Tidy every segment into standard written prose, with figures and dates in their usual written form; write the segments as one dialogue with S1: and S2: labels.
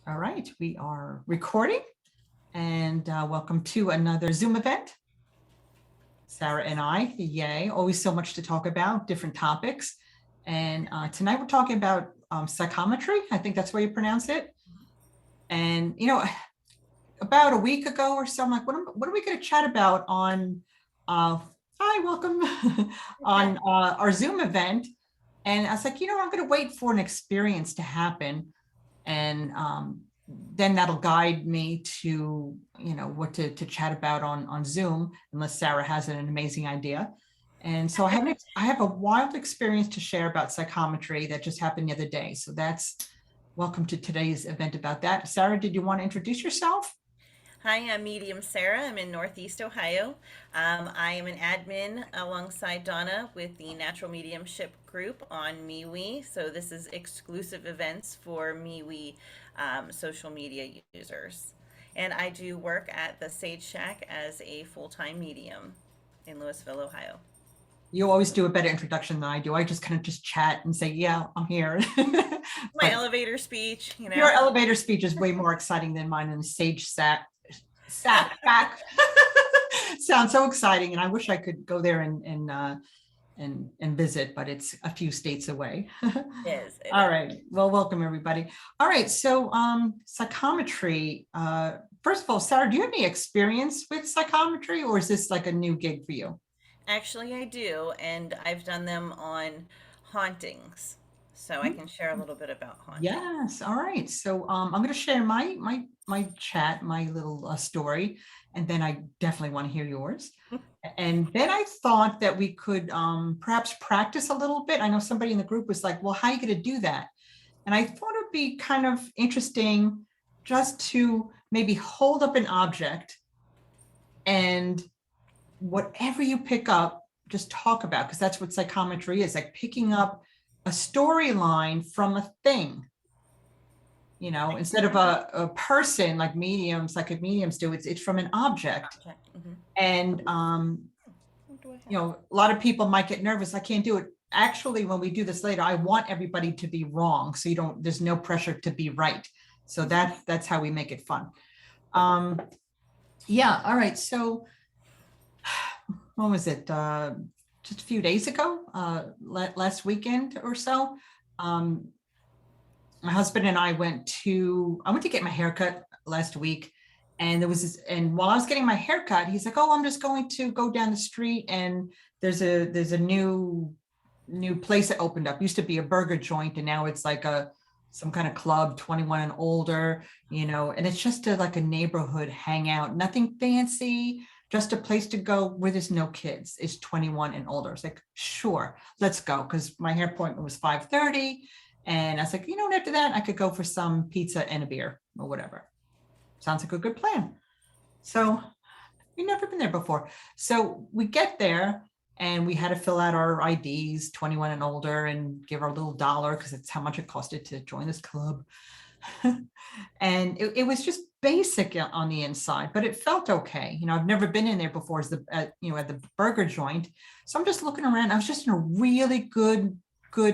S1: All right, we are recording, and welcome to another Zoom event. Sarah and I, yay, always so much to talk about, different topics. And tonight we're talking about psychometry. I think that's the way you pronounce it. And, you know, about a week ago or so, I'm like, what are we going to chat about on, hi, welcome, on our Zoom event? And I was like, you know, I'm going to wait for an experience to happen. And then that'll guide me to, you know, what to chat about on Zoom, unless Sarah has an amazing idea. And so I have a wild experience to share about psychometry that just happened the other day. So that's welcome to today's event about that. Sarah, did you want to introduce yourself?
S2: Hi, I'm Medium Sarah. I'm in Northeast Ohio. I am an admin alongside Donna with the Natural Mediumship group on MeWe. So this is exclusive events for MeWe social media users. And I do work at the Sage Shack as a full-time medium in Louisville, Ohio.
S1: You always do a better introduction than I do. I just kind of just chat and say, yeah, I'm here.
S2: My
S1: But
S2: elevator speech,
S1: your elevator speech is way more exciting than mine, and the sage sat back sounds so exciting. And I wish I could go there and visit, but it's a few states away.
S2: It is. It
S1: All
S2: is.
S1: right. Well, welcome everybody. All right. So psychometry. First of all, Sarah, do you have any experience with psychometry, or is this like a new gig for you?
S2: Actually, I do, and I've done them on hauntings. So I can share a little bit about haunting.
S1: Yes. All right. So I'm going to share my chat, my little story, and then I definitely want to hear yours. And then I thought that we could perhaps practice a little bit. I know somebody in the group was like, "Well, how are you going to do that?" And I thought it'd be kind of interesting just to maybe hold up an object and whatever you pick up, just talk about, because that's what psychometry is, like picking up a storyline from a thing, you know, instead of a person like mediums, like mediums do, it's from an object.
S2: Object. Hmm.
S1: And
S2: What do I
S1: you
S2: have?
S1: know, a lot of people might get nervous. I can't do it. Actually, when we do this later, I want everybody to be wrong. So you don't, there's no pressure to be right. So that's how we make it fun. Um, yeah. All right. So when was it? Just a few days ago, last weekend or so. Um, my husband and I I went to get my haircut last week. And there was this, and while I was getting my haircut, he's like, "Oh, I'm just going to go down the street, and there's a new place that opened up. Used to be a burger joint, and now it's like some kind of club, 21 and older, you know, and it's just like a neighborhood hangout, nothing fancy, just a place to go where there's no kids. It's 21 and older." It's like, sure, let's go. Because my hair appointment was 5:30. And I was like, you know, and after that, I could go for some pizza and a beer or whatever. Sounds like a good plan. So we've never been there before. So we get there and we had to fill out our IDs, 21 and older, and give our little dollar because it's how much it costed to join this club. And it was just basic on the inside, but it felt okay. You know, I've never been in there before as you know, at the burger joint. So I'm just looking around. I was just in a really good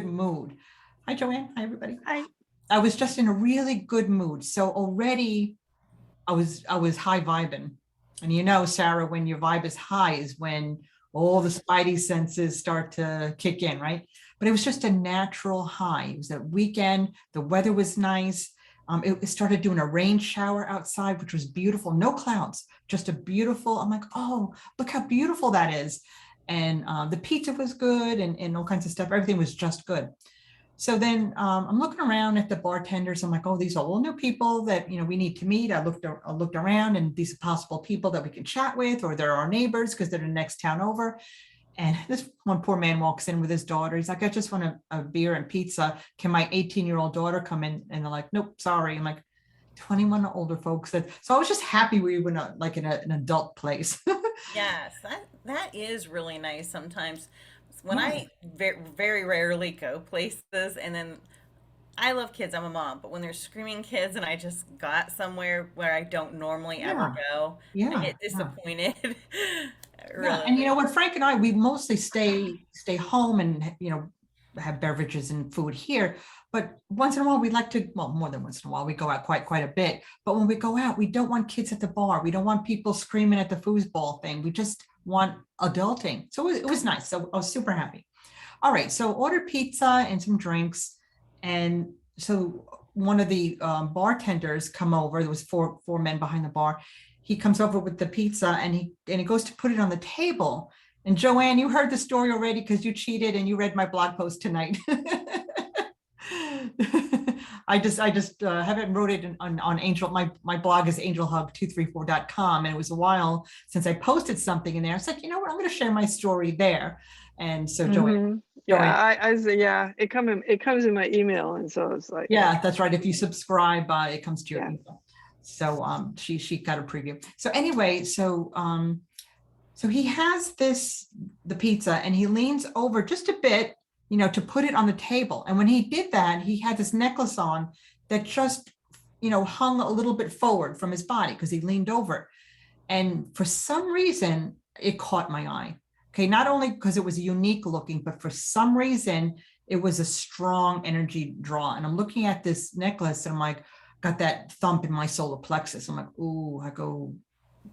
S1: mood. Hi, Joanne. Hi, everybody. I was just in a really good mood. So already I was high vibing. And you know, Sarah, when your vibe is high is when all the spidey senses start to kick in, right? But it was just a natural high. It was a weekend. The weather was nice. It started doing a rain shower outside, which was beautiful. No clouds, just a beautiful. I'm like, oh, look how beautiful that is. And the pizza was good, and all kinds of stuff. Everything was just good. So then I'm looking around at the bartenders. I'm like, oh, these are all new people that, you know, we need to meet. I looked around, and these are possible people that we can chat with, or they're our neighbors because they're the next town over. And this one poor man walks in with his daughter. He's like, "I just want a beer and pizza. Can my 18-year-old daughter come in?" And they're like, "Nope, sorry." I'm like, 21 older folks. So I was just happy we were not like in an adult place.
S2: Yes, that is really nice sometimes. When
S1: Yeah.
S2: I very rarely go places, and then I love kids, I'm a mom, but when there's screaming kids and I just got somewhere where I don't normally ever
S1: Yeah.
S2: go, I
S1: Yeah.
S2: get
S1: Yeah.
S2: disappointed.
S1: Yeah.
S2: Really.
S1: And you know what, Frank and I, we mostly stay home and, you know, have beverages and food here. But once in a while, we like to, well, more than once in a while, we go out quite a bit. But when we go out, we don't want kids at the bar. We don't want people screaming at the foosball thing. We just want adulting. So it was nice. So I was super happy. All right. So ordered pizza and some drinks. And so one of the bartenders come over. There was four men behind the bar. He comes over with the pizza and he goes to put it on the table. And Joanne, you heard the story already because you cheated and you read my blog post tonight. I just haven't wrote it on Angel. My blog is angelhug234.com. And it was a while since I posted something in there. It's like, you know what, I'm going to share my story there. And so Joanne.
S3: Yeah, it comes in my email. And so it's like,
S1: yeah, that's right. If you subscribe, it comes to your email. So she got a preview. So anyway, so he has the pizza and he leans over just a bit, you know, to put it on the table. And when he did that, he had this necklace on that just, you know, hung a little bit forward from his body because he leaned over. And for some reason, it caught my eye. Okay, not only because it was unique looking, but for some reason, it was a strong energy draw. And I'm looking at this necklace and I'm like, got that thump in my solar plexus. I'm like, ooh, I go,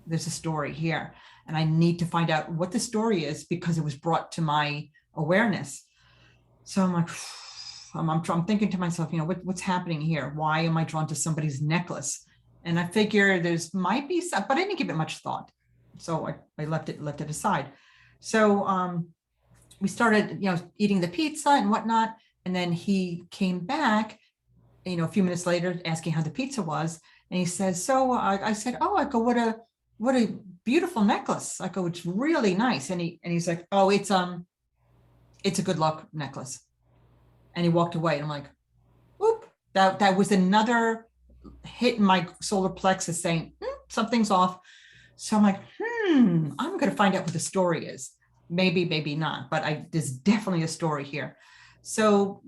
S1: there's a story here. And I need to find out what the story is because it was brought to my awareness. So I'm like, I'm thinking to myself, you know, what's happening here? Why am I drawn to somebody's necklace? And I figure there's might be some, but I didn't give it much thought. So I left it aside. So we started, you know, eating the pizza and whatnot. And then he came back, you know, a few minutes later asking how the pizza was. And he says, so I said, oh, I go, what a beautiful necklace. I go, it's really nice. And he's like, oh, it's a good luck necklace. And he walked away. And I'm like, whoop, that was another hit in my solar plexus saying, something's off. So I'm like, I'm going to find out what the story is. Maybe, maybe not, but there's definitely a story here. So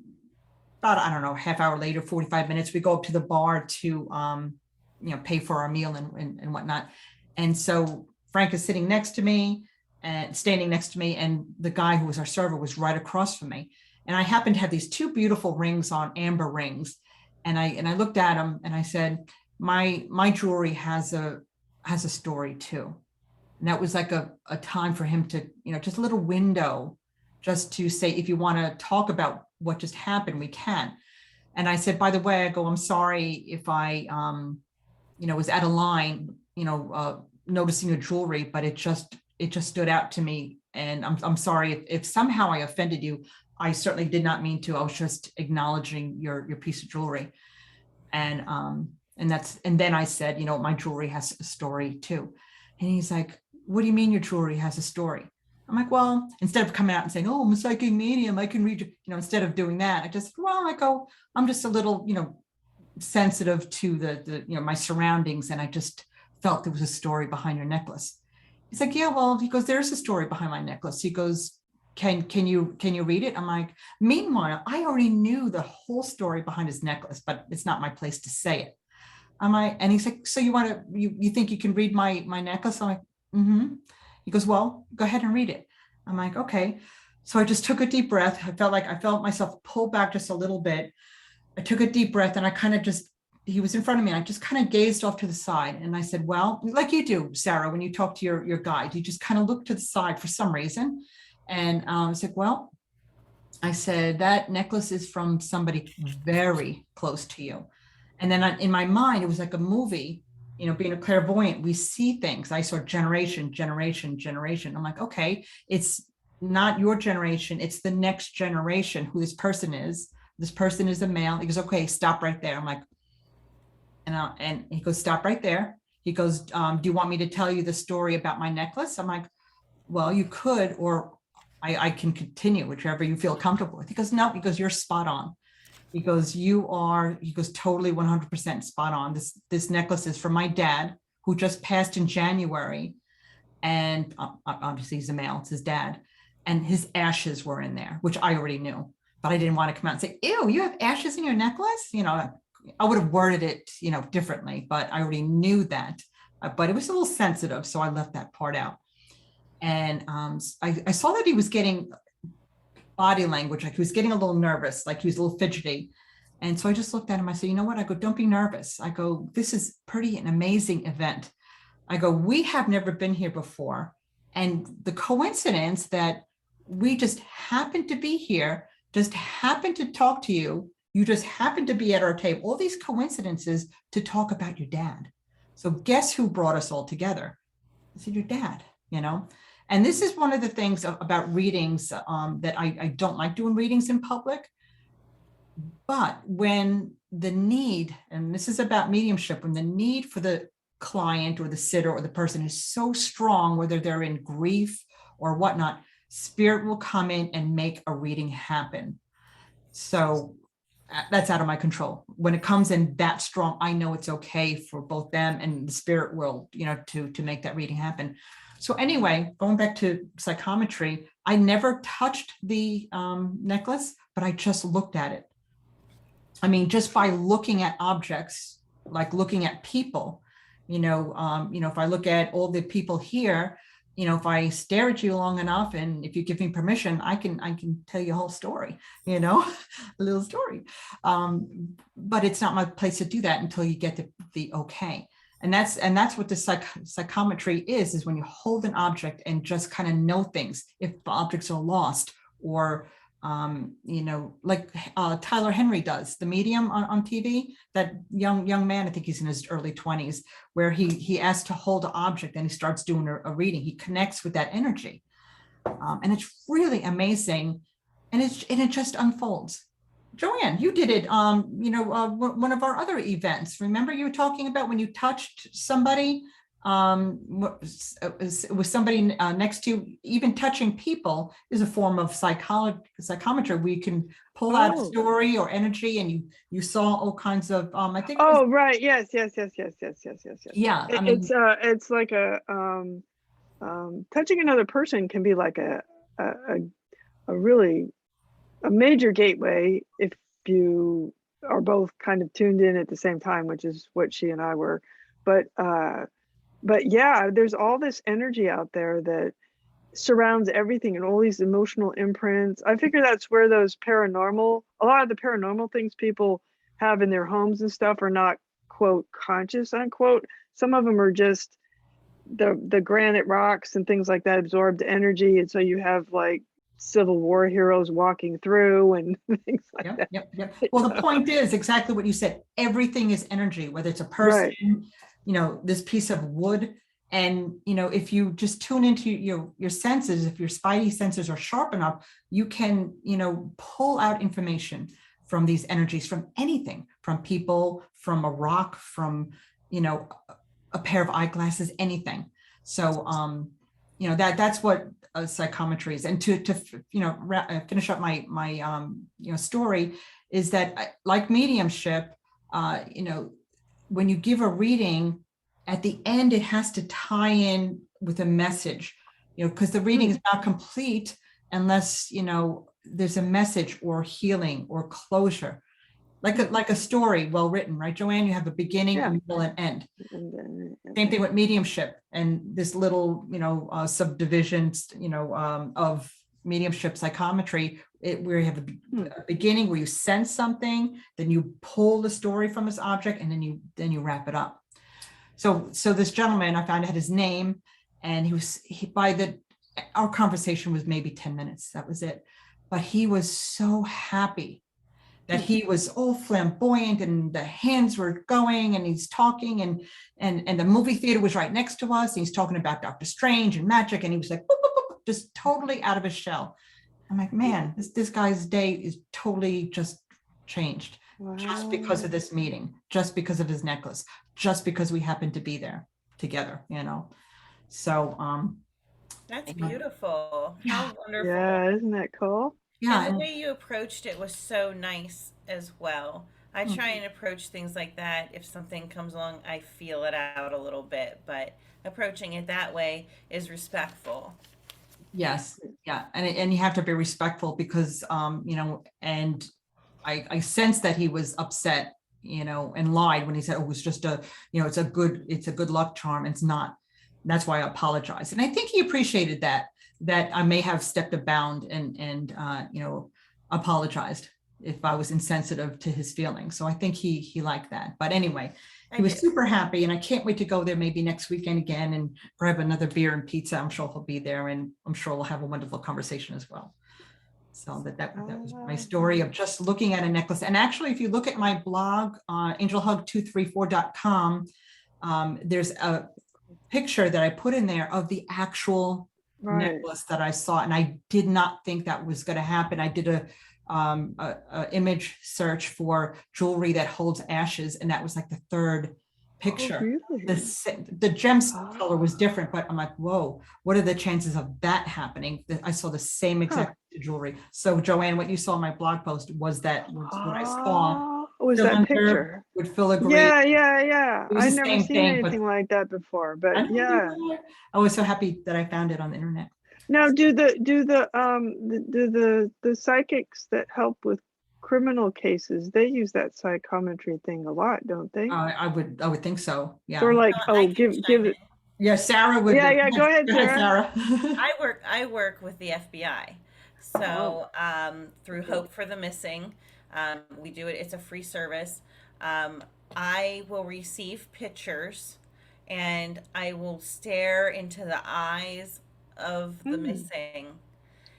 S1: about, I don't know, half hour later, 45 minutes, we go up to the bar to, you know, pay for our meal and whatnot. And so Frank is sitting next to me and standing next to me. And the guy who was our server was right across from me. And I happened to have these two beautiful rings on, amber rings. And I looked at him and I said, my jewelry has a story too. And that was like a time for him to, you know, just a little window just to say, if you want to talk about what just happened, we can. And I said, by the way, I go, I'm sorry if I, you know, was out of line, you know, noticing your jewelry, but it just stood out to me. And I'm sorry if somehow I offended you. I certainly did not mean to. I was just acknowledging your piece of jewelry. And then I said, you know, my jewelry has a story too. And he's like, what do you mean your jewelry has a story? I'm like, well, instead of coming out and saying, oh, I'm a psychic medium, I can read, you know, instead of doing that, I just, well, I go, I'm just a little, you know, sensitive to the you know, my surroundings. And I just felt there was a story behind your necklace. He's like, yeah, well, he goes, there's a story behind my necklace. He goes, can you read it? I'm like, meanwhile, I already knew the whole story behind his necklace, but it's not my place to say it. And he's like, so you think you can read my necklace? I'm like, mm-hmm. He goes, well, go ahead and read it. I'm like, okay. So I just took a deep breath. I felt myself pull back just a little bit. I took a deep breath and I kind of he was in front of me. And I just kind of gazed off to the side. And I said, well, like you do, Sarah, when you talk to your guide, you just kind of look to the side for some reason. And I was like, well, I said, that necklace is from somebody very close to you. And then in my mind, it was like a movie, you know, being a clairvoyant, we see things. I saw generation. I'm like, okay, it's not your generation. It's the next generation who this person is. This person is a male. He goes, okay, stop right there. I'm like, and he goes, stop right there. He goes, do you want me to tell you the story about my necklace? I'm like, well, you could, or I can continue, whichever you feel comfortable with. He goes, no, he goes, you're spot on. He goes, totally 100% spot on. This necklace is from my dad, who just passed in January. And obviously he's a male, it's his dad. And his ashes were in there, which I already knew, but I didn't want to come out and say, ew, you have ashes in your necklace? You know, I would have worded it, you know, differently, but I already knew that. But it was a little sensitive, so I left that part out. And I saw that he was getting body language, like he was getting a little nervous, like he was a little fidgety. And so I just looked at him. I said, you know what? I go, don't be nervous. I go, this is pretty an amazing event. I go, we have never been here before. And the coincidence that we just happened to be here, just happened to talk to you. You just happened to be at our table. All these coincidences to talk about your dad. So guess who brought us all together? I said, your dad, you know? And this is one of the things about readings that I don't like doing readings in public. But when the need, and this is about mediumship, when the need for the client or the sitter or the person is so strong, whether they're in grief or whatnot, spirit will come in and make a reading happen. So that's out of my control. When it comes in that strong, I know it's okay for both them and the spirit world, you know, to make that reading happen. So anyway, going back to psychometry, I never touched the necklace, but I just looked at it. I mean, just by looking at objects, like looking at people, you know, if I look at all the people here, you know, if I stare at you long enough, and if you give me permission, I can tell you a whole story, you know, a little story. But it's not my place to do that until you get the okay. And that's what the psychometry is when you hold an object and just kind of know things. If objects are lost, or you know, like Tyler Henry does, the medium on TV, that young man, I think he's in his early 20s, where he asks to hold an object and he starts doing a reading. He connects with that energy. And it's really amazing. And it just unfolds. Joanne, you did it, you know, one of our other events. Remember you were talking about when you touched somebody, with somebody next to you. Even touching people is a form of psychometry. We can pull out a story or energy, and you saw all kinds of, I think.
S3: Oh, right. Yes. Yeah.
S1: I mean,
S3: It's like a, touching another person can be like a really a major gateway if you are both kind of tuned in at the same time, which is what she and I were. But yeah, there's all this energy out there that surrounds everything and all these emotional imprints. I figure that's where a lot of the paranormal things people have in their homes and stuff are not, quote, conscious, unquote. Some of them are just the granite rocks and things like that absorbed energy. And so you have like Civil War heroes walking through and things like that.
S1: Yep. Well, the point is exactly what you said. Everything is energy, whether it's a person, right, you know, this piece of wood. And, you know, if you just tune into your senses, if your spidey senses are sharp enough, you can, you know, pull out information from these energies, from anything, from people, from a rock, from, you know, a pair of eyeglasses, anything. So, you know, that's what psychometry is. And to you know, finish up my you know, story, is that like mediumship, you know, when you give a reading, at the end, it has to tie in with a message, you know, because the reading is not complete unless, you know, there's a message or healing or closure, like a story well written, right, Joanne? You have a beginning, a middle, and end. Same thing with mediumship and this little, you know, subdivisions, you know, of mediumship psychometry, where you have a beginning where you sense something, then you pull the story from this object, and then you wrap it up. So this gentleman, I found out his name, and our conversation was maybe 10 minutes. That was it. But he was so happy that he was all flamboyant, and the hands were going, and he's talking, and the movie theater was right next to us. And he's talking about Dr. Strange and magic. And he was like, boop, boop, boop, just totally out of his shell. I'm like, man, this guy's day is totally just changed. Wow. Just because of this meeting, just because of his necklace, just because we happened to be there together, you know? So,
S2: that's beautiful.
S1: Yeah.
S2: How wonderful.
S3: Yeah, isn't that cool?
S2: Yeah. And the way you approached it was so nice as well. I try and approach things like that. If something comes along, I feel it out a little bit, but approaching it that way is respectful.
S1: Yes. Yeah. And you have to be respectful because, you know, and I sensed that he was upset, you know, and lied when he said, oh, it was just you know, it's a good luck charm. It's not. That's why I apologize. And I think he appreciated that that I may have stepped a bound and apologized if I was insensitive to his feelings. So I think he liked that. But anyway, he was super happy, and I can't wait to go there maybe next weekend again and grab another beer and pizza. I'm sure he'll be there, and I'm sure we'll have a wonderful conversation as well. So that was my story of just looking at a necklace. And actually, if you look at my blog, angelhug234.com, there's a picture that I put in there of the actual necklace that I saw, and I did not think that was going to happen. I did a image search for jewelry that holds ashes, and that was like the third picture.
S3: Oh, really?
S1: The gem's color was different, but I'm like, whoa, what are the chances of that happening? I saw the same exact jewelry. So Joanne, what you saw in my blog post was what I saw.
S3: Was that picture?
S1: Would Phil agree?
S3: Yeah. I've never
S1: same
S3: seen
S1: thing,
S3: anything like that before, but yeah.
S1: I was so happy that I found it on the internet.
S3: Now, do the psychics that help with criminal cases, they use that psychometry thing a lot, don't they?
S1: I would think so. Yeah.
S3: Or like, give it.
S1: Yeah, Sarah would.
S3: Yeah. Go ahead, Sarah.
S2: I work with the FBI. So through Hope for the Missing, we do it. It's a free service. I will receive pictures, and I will stare into the eyes of the missing,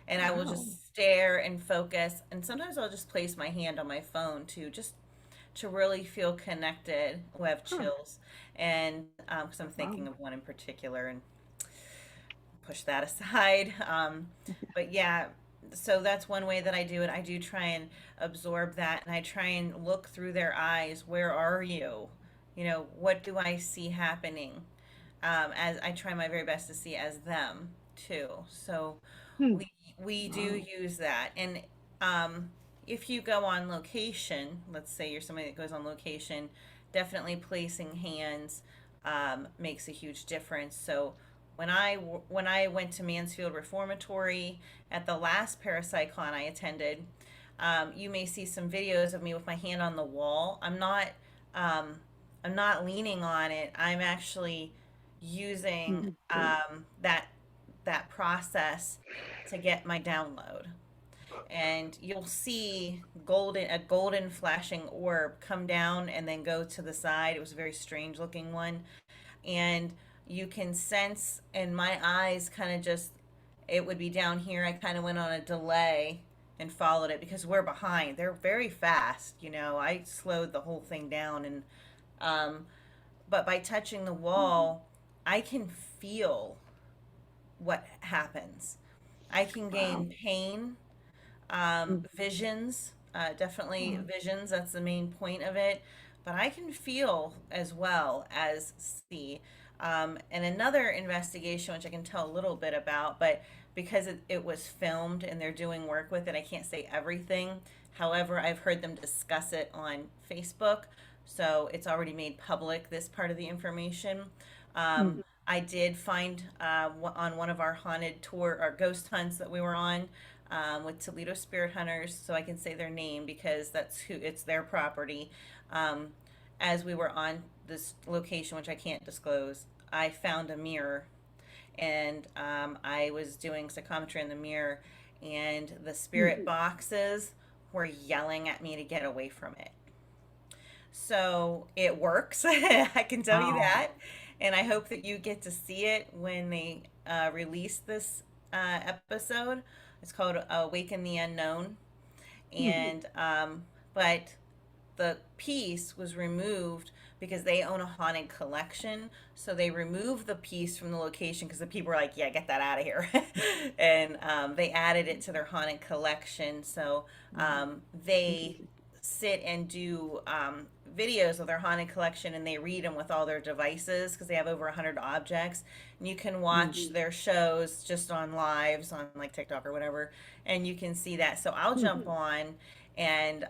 S2: and I will just stare and focus. And sometimes I'll just place my hand on my phone too, just to really feel connected. Who have chills, and because I'm thinking of one in particular, and push that aside. But yeah, so that's one way that I do it. I do try and absorb that, and I try and look through their eyes. Where are you? What do I see happening? As I try my very best to see as them too. So we do use that. And if you go on location, let's say you're somebody that goes on location, definitely placing hands makes a huge difference. So when I went to Mansfield Reformatory at the last Paracyclone I attended, you may see some videos of me with my hand on the wall. I'm not leaning on it. I'm actually using that process to get my download. And you'll see a golden flashing orb come down and then go to the side. It was a very strange looking one. And you can sense, and my eyes kind of it would be down here. I kind of went on a delay and followed it because we're behind. They're very fast. I slowed the whole thing down, and but by touching the wall, I can feel what happens. I can gain pain, visions, definitely visions. That's the main point of it. But I can feel as well as see. And another investigation, which I can tell a little bit about, but because it was filmed and they're doing work with it, I can't say everything. However, I've heard them discuss it on Facebook. So it's already made public, this part of the information. I did find on one of our haunted tour, our ghost hunts that we were on with Toledo Spirit Hunters, so I can say their name because it's their property. As we were on this location, which I can't disclose, I found a mirror, and I was doing psychometry in the mirror, and the spirit boxes were yelling at me to get away from it. So it works. I can tell you that. And I hope that you get to see it when they release this episode. It's called Awaken the Unknown. And but the piece was removed because they own a haunted collection. So they removed the piece from the location because the people were like, yeah, get that out of here. And they added it to their haunted collection. So they sit and do videos of their haunted collection, and they read them with all their devices because they have over 100 objects. And you can watch their shows just on lives on like TikTok or whatever, and you can see that. So I'll jump on, and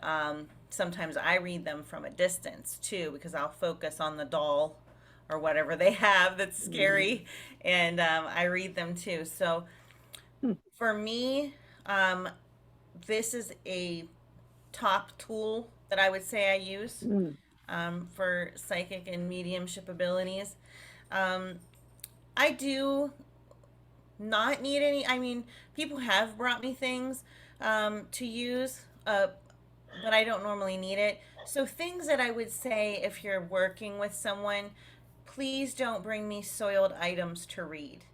S2: sometimes I read them from a distance too, because I'll focus on the doll or whatever they have that's scary, and I read them too. So for me, this is a top tool that I would say I use for psychic and mediumship abilities. I do not need any. I mean, people have brought me things to use, but I don't normally need it. So things that I would say if you're working with someone, please don't bring me soiled items to read.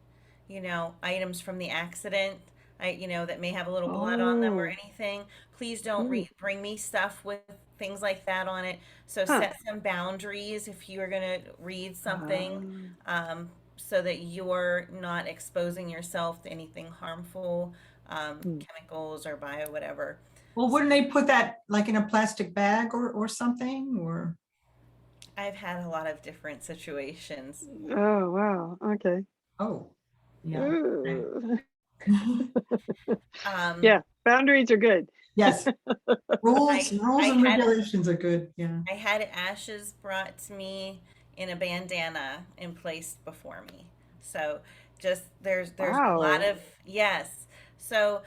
S2: You know, items from the accident, that may have a little blood on them or
S3: Oh,
S2: anything. Please don't
S3: hmm.
S2: bring me stuff with things like that on it. So
S3: Huh.
S2: set some boundaries if you're going to read something,
S3: Um,
S2: so that you're not exposing yourself to anything harmful,
S3: hmm.
S2: chemicals or bio whatever.
S1: Well, wouldn't they put that like in a plastic bag or something or?
S2: I've had a lot of different situations.
S3: Oh, wow. Okay.
S1: Oh, yeah. Okay.
S3: Ooh.
S2: Um,
S3: Yeah, boundaries are good.
S1: Yes, rules,
S2: I
S1: rules
S2: I
S1: and
S2: had
S1: regulations are good. Yeah.
S2: I had ashes brought to me in a bandana and placed before me. So just there's a lot
S3: Wow.
S2: of yes. So,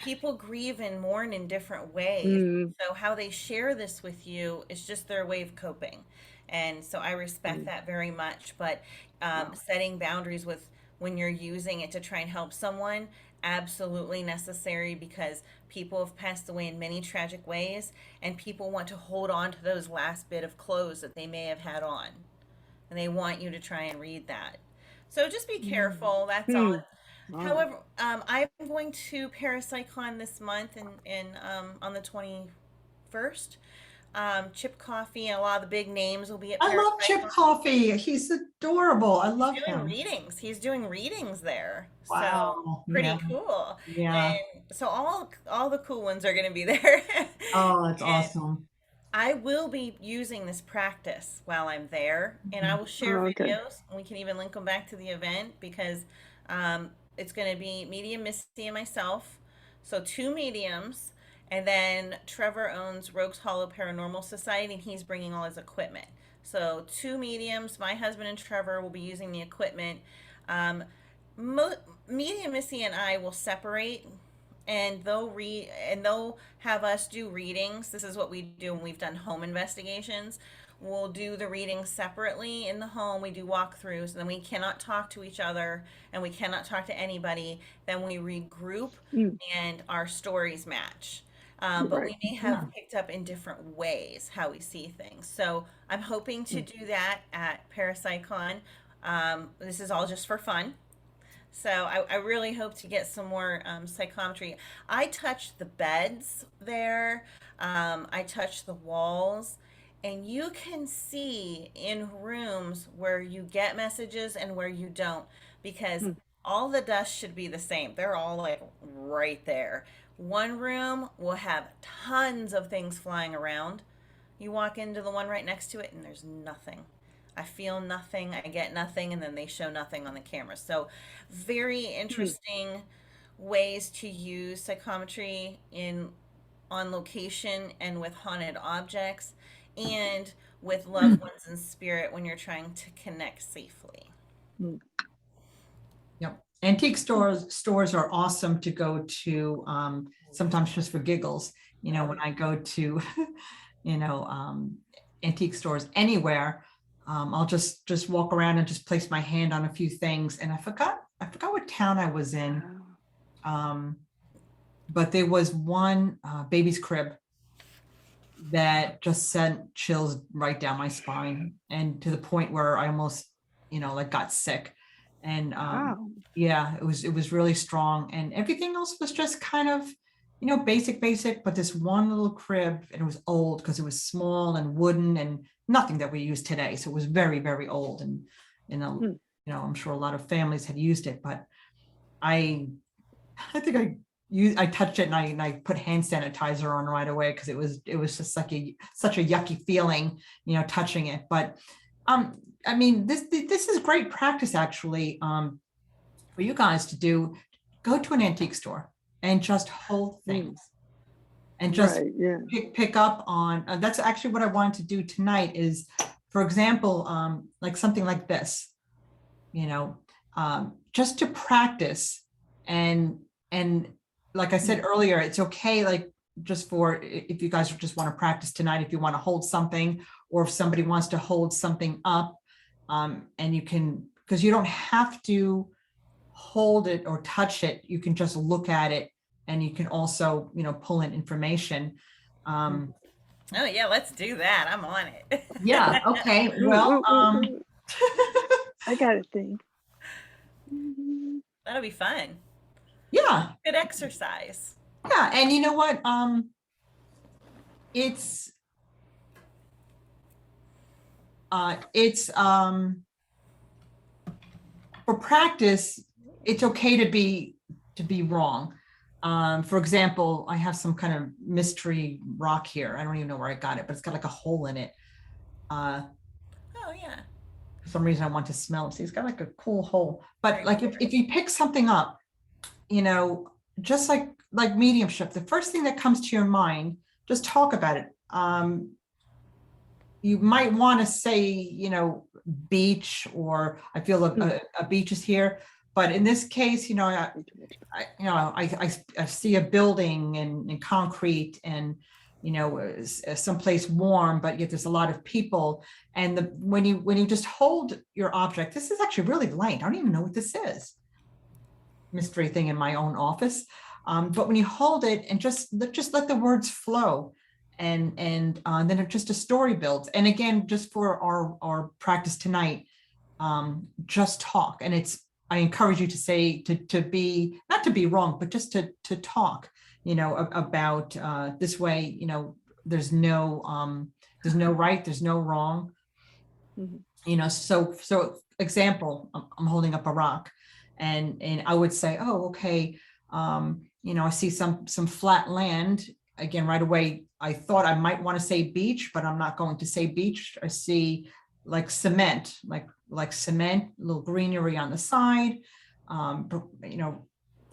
S2: people grieve and mourn in different ways.
S3: Mm,
S2: So how they share this with you is just their way of coping. And so I respect
S3: mm.
S2: that very much. But
S3: Wow.
S2: setting boundaries with when you're using it to try and help someone, absolutely necessary because people have passed away in many tragic ways and people want to hold on to those last bit of clothes that they may have had on and they want you to try and read that. So just be
S1: Mm.
S2: careful. That's all.
S3: Hmm. Wow.
S2: However, I'm going to Parapsychon this month and on the 21st. Chip Coffee and a lot of the big names will be at
S1: I love Chip
S2: Parapsychon.
S1: Coffee. He's adorable. I
S2: He's
S1: love
S2: doing
S1: him.
S2: readings. He's doing readings there. So
S1: Wow. Yeah.
S2: pretty cool.
S1: Yeah.
S2: And so all the cool ones are going to be there.
S1: Oh, that's
S2: And
S1: awesome.
S2: I will be using this practice while I'm there, and I
S1: Mhm.
S2: will share
S3: Oh, okay.
S2: videos. And we can even link them back to the event because it's going to be Medium Misty and myself. So two mediums. And then Trevor owns Rogues Hollow Paranormal Society, and he's bringing all his equipment. So two mediums, my husband and Trevor will be using the equipment. Um, Medium Missy and I will separate and they'll have us do readings. This is what we do when we've done home investigations. We'll do the readings separately in the home. We do walkthroughs, and then we cannot talk to each other and we cannot talk to anybody. Then we regroup
S3: Mm,
S2: and our stories match. But
S3: right.
S2: we may have
S1: Yeah.
S2: picked up in different ways how we see things. So I'm hoping to
S3: Mm.
S2: do that at Parapsychon. This is all just for fun. So I really hope to get some more psychometry. I touched the beds there. I touched the walls. And you can see in rooms where you get messages and where you don't because
S3: Mm.
S2: all the dust should be the same. They're all like right there. One room will have tons of things flying around. You walk into the one right next to it and there's nothing. I feel nothing, I get nothing, and then they show nothing on the camera. So, very
S3: Mm.
S2: interesting ways to use psychometry in on location and with haunted objects and with loved ones in spirit when you're trying to connect safely.
S3: Mm.
S1: Yep. Antique stores are awesome to go to, sometimes just for giggles. When I go to, you know, antique stores anywhere, I'll just walk around and just place my hand on a few things. And I forgot what town I was in.
S3: Wow.
S1: But there was one baby's crib that just sent chills right down my spine, and to the point where I almost, like got sick. And
S3: Wow.
S1: yeah, it was really strong, and everything else was just kind of, basic. But this one little crib, and it was old because it was small and wooden and nothing that we use today. So it was very, very old, and
S3: Mm.
S1: I'm sure a lot of families had used it, but I think I touched it, and I put hand sanitizer on right away because it was just like such a yucky feeling, touching it. But I mean, this is great practice actually, for you guys to do. Go to an antique store and just hold things
S3: Mm.
S1: and just
S3: Right. Yeah.
S1: pick up on. That's actually what I wanted to do tonight. Is, for example, like something like this, just to practice. And like I said earlier, it's okay, like just for if you guys just want to practice tonight, if you want to hold something, or if somebody wants to hold something up, and you can, because you don't have to hold it or touch it. You can just look at it, and you can also, pull in information.
S2: Oh yeah, let's do that. I'm on it.
S1: Yeah. Okay. Well,
S3: I got a thing.
S2: That'll be fun.
S1: yeah.
S2: Good exercise.
S1: Yeah. And you know what? It's for practice, it's okay to be wrong. For example, I have some kind of mystery rock here. I don't even know where I got it, but it's got like a hole in it.
S2: Oh yeah.
S1: For some reason I want to smell it. See, it's got like a cool hole. But
S2: Very
S1: like
S2: cool.
S1: if you pick something up, just like mediumship, the first thing that comes to your mind, just talk about it. You might want to say, beach, or I feel a beach is here. But in this case, I see a building in concrete, and someplace warm, but yet there's a lot of people. And when you just hold your object, this is actually really light. I don't even know what this is. Mystery thing in my own office. But when you hold it and just let the words flow, and then just a story builds. And again, just for our practice tonight, just talk. And I encourage you to say, to be, not to be wrong, but just to talk, about this way, there's no right, there's no wrong. So example, I'm holding up a rock, and I would say, oh, okay, I see some flat land. Again, right away, I thought I might want to say beach, but I'm not going to say beach. I see like cement, like cement, a little greenery on the side.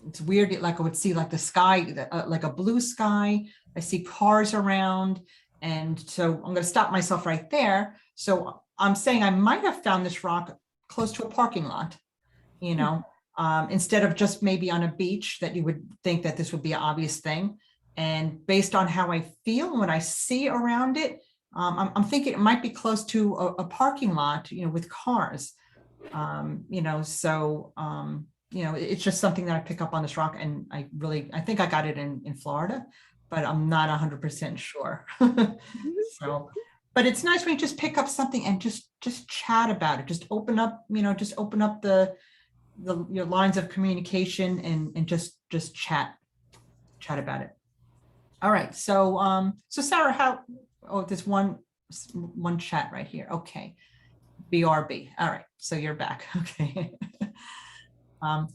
S1: It's weird. Like I would see like the sky, like a blue sky. I see cars around. And so I'm going to stop myself right there. So I'm saying I might have found this rock close to a parking lot, instead of just maybe on a beach that you would think that this would be an obvious thing. And based on how I feel and what I see around it, I'm thinking it might be close to a parking lot, with cars, it's just something that I pick up on this rock. And I think I got it in Florida, but I'm not 100% sure. So, but it's nice when you just pick up something and just chat about it. Just open up, your lines of communication, and just chat about it. All right. So, Sarah, there's one chat right here. Okay. BRB. All right. So you're back. Okay. All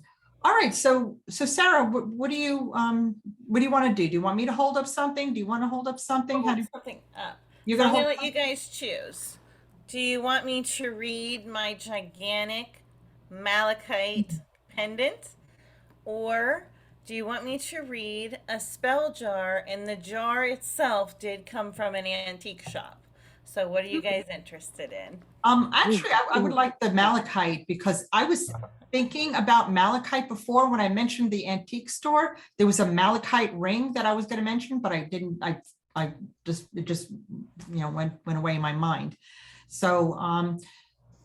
S1: right. So Sarah, what do you want to do? Do you want me to hold up something? Do you want to hold up something?
S2: Hold something up.
S1: You're
S2: So I'm
S1: gonna
S2: gonna let you guys choose. Do you want me to read my gigantic malachite pendant, or do you want me to read a spell jar, and the jar itself did come from an antique shop? So what are you guys interested in?
S1: Actually, I would like the malachite, because I was thinking about malachite before when I mentioned the antique store. There was a malachite ring that I was going to mention, but I didn't. It just went away in my mind. So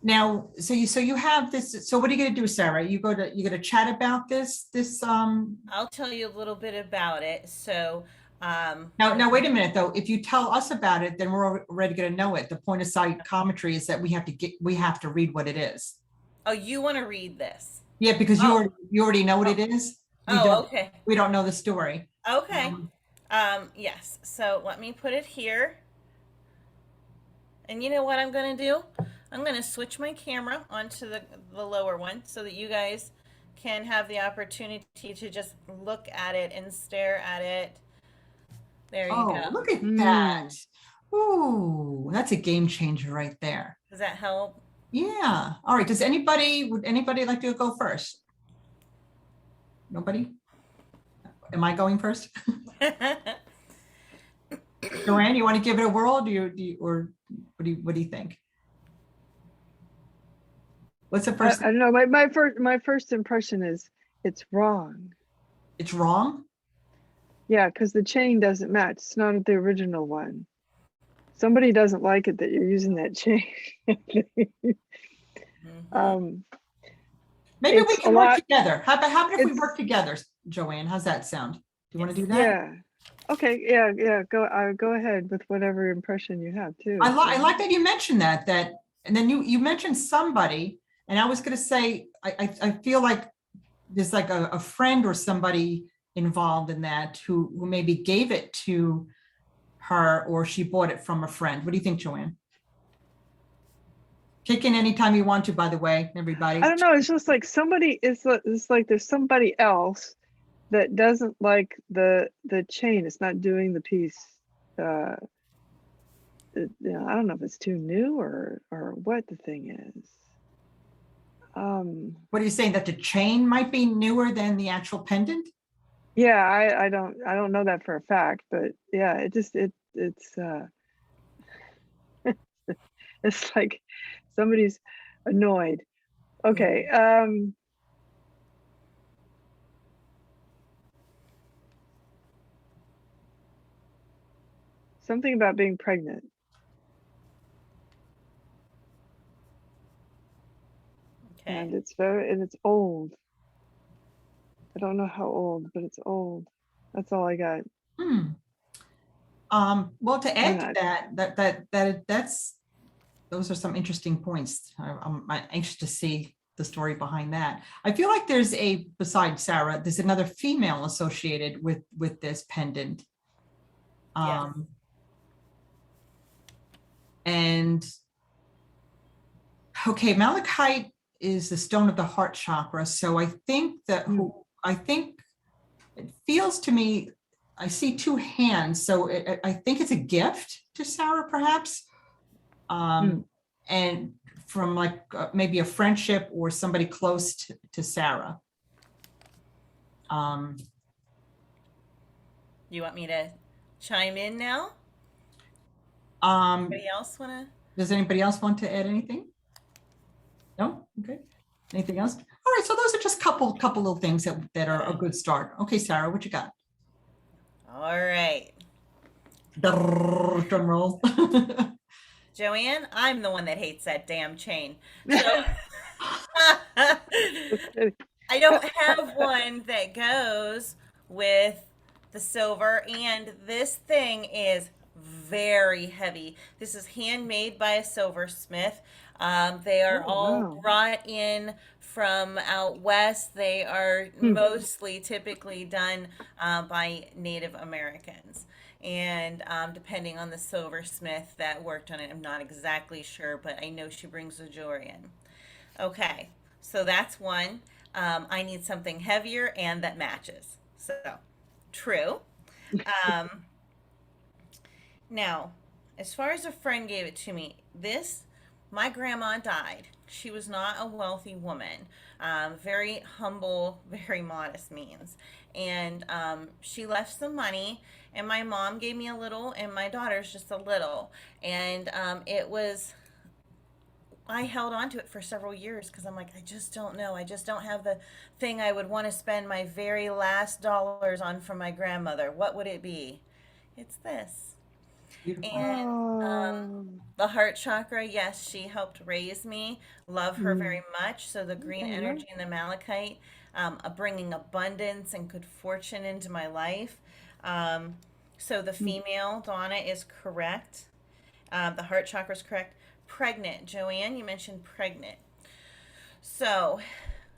S1: now, so you have this. So what are you going to do, Sarah? You're going to chat about this.
S2: I'll tell you a little bit about it. So
S1: now wait a minute though. If you tell us about it, then we're already going to know it. The point of psychometry is that we have to read what it is.
S2: Oh, you want to read this?
S1: Yeah, because you already know what it is.
S2: Okay.
S1: We don't know the story.
S2: Okay. Yes. So let me put it here. And you know what I'm going to do? I'm going to switch my camera onto the lower one so that you guys can have the opportunity to just look at it and stare at it. There you go.
S1: Look at that. Ooh, that's a game changer right there.
S2: Does that help?
S1: Yeah. All right. Would anybody like to go first? Nobody? Am I going first? Joanne, you want to give it a whirl? Or what do you think? What's the first?
S3: I don't know. My first impression is it's wrong.
S1: It's wrong?
S3: Yeah, because the chain doesn't match. It's not the original one. Somebody doesn't like it that you're using that chain.
S1: Maybe we
S3: it's a
S1: can work
S3: lot.
S1: together. How about if we
S3: It's-
S1: work together, Joanne? How's that sound? Do you want to do that?
S3: Yeah. Okay. Yeah. Go ahead with whatever impression you have too.
S1: I like that you mentioned that, and then you mentioned somebody, and I was going to say, I feel like there's like a friend or somebody involved in that who maybe gave it to her, or she bought it from a friend. What do you think, Joanne? Kick in anytime you want to, by the way, everybody.
S3: I don't know. It's just like somebody. It's like there's somebody else that doesn't like the chain. It's not doing the piece. I don't know if it's too new or what the thing is.
S1: What are you saying, that the chain might be newer than the actual pendant?
S3: Yeah, I don't know that for a fact, but yeah, it's it's like somebody's annoyed. Okay. Something about being pregnant.
S2: Okay.
S3: And it's old. I don't know how old, but it's old. That's all I got.
S1: Well, to add
S3: I'm
S1: to that's those are some interesting points. I'm anxious to see the story behind that. I feel like there's besides Sarah, there's another female associated with this pendant.
S2: Yes.
S1: And okay, malachite is the stone of the heart chakra. So I think that I think it feels to me, I see two hands. So I think it's a gift to Sarah, perhaps. And from like maybe a friendship or somebody close to Sarah.
S2: You want me to chime in now? Anybody else want to?
S1: Does anybody else want to add anything? No? Okay. Anything else? All right. So those are just couple little things that are a good start. Okay, Sarah, what you got?
S2: All right.
S1: Drum roll.
S2: Joanne, I'm the one that hates that damn chain. So I don't have one that goes with the silver, and this thing is very heavy. This is handmade by a silversmith. They are all brought in from out west. They are mostly typically done by Native Americans. And depending on the silversmith that worked on it, I'm not exactly sure, but I know she brings the jewelry in. Okay, so that's one. I need something heavier and that matches. So, true. Now, as far as a friend gave it to me, my grandma died. She was not a wealthy woman, very humble, very modest means. And she left some money, and my mom gave me a little, and my daughter's just a little. And I held on to it for several years because I'm like, I just don't know. I just don't have the thing I would want to spend my very last dollars on from my grandmother. What would it be? It's this. And the heart chakra, yes, she helped raise me. Love her very much. So the green energy and the malachite, bringing abundance and good fortune into my life. So the female, Donna, is correct. The heart chakra is correct. Pregnant. Joanne, you mentioned pregnant. So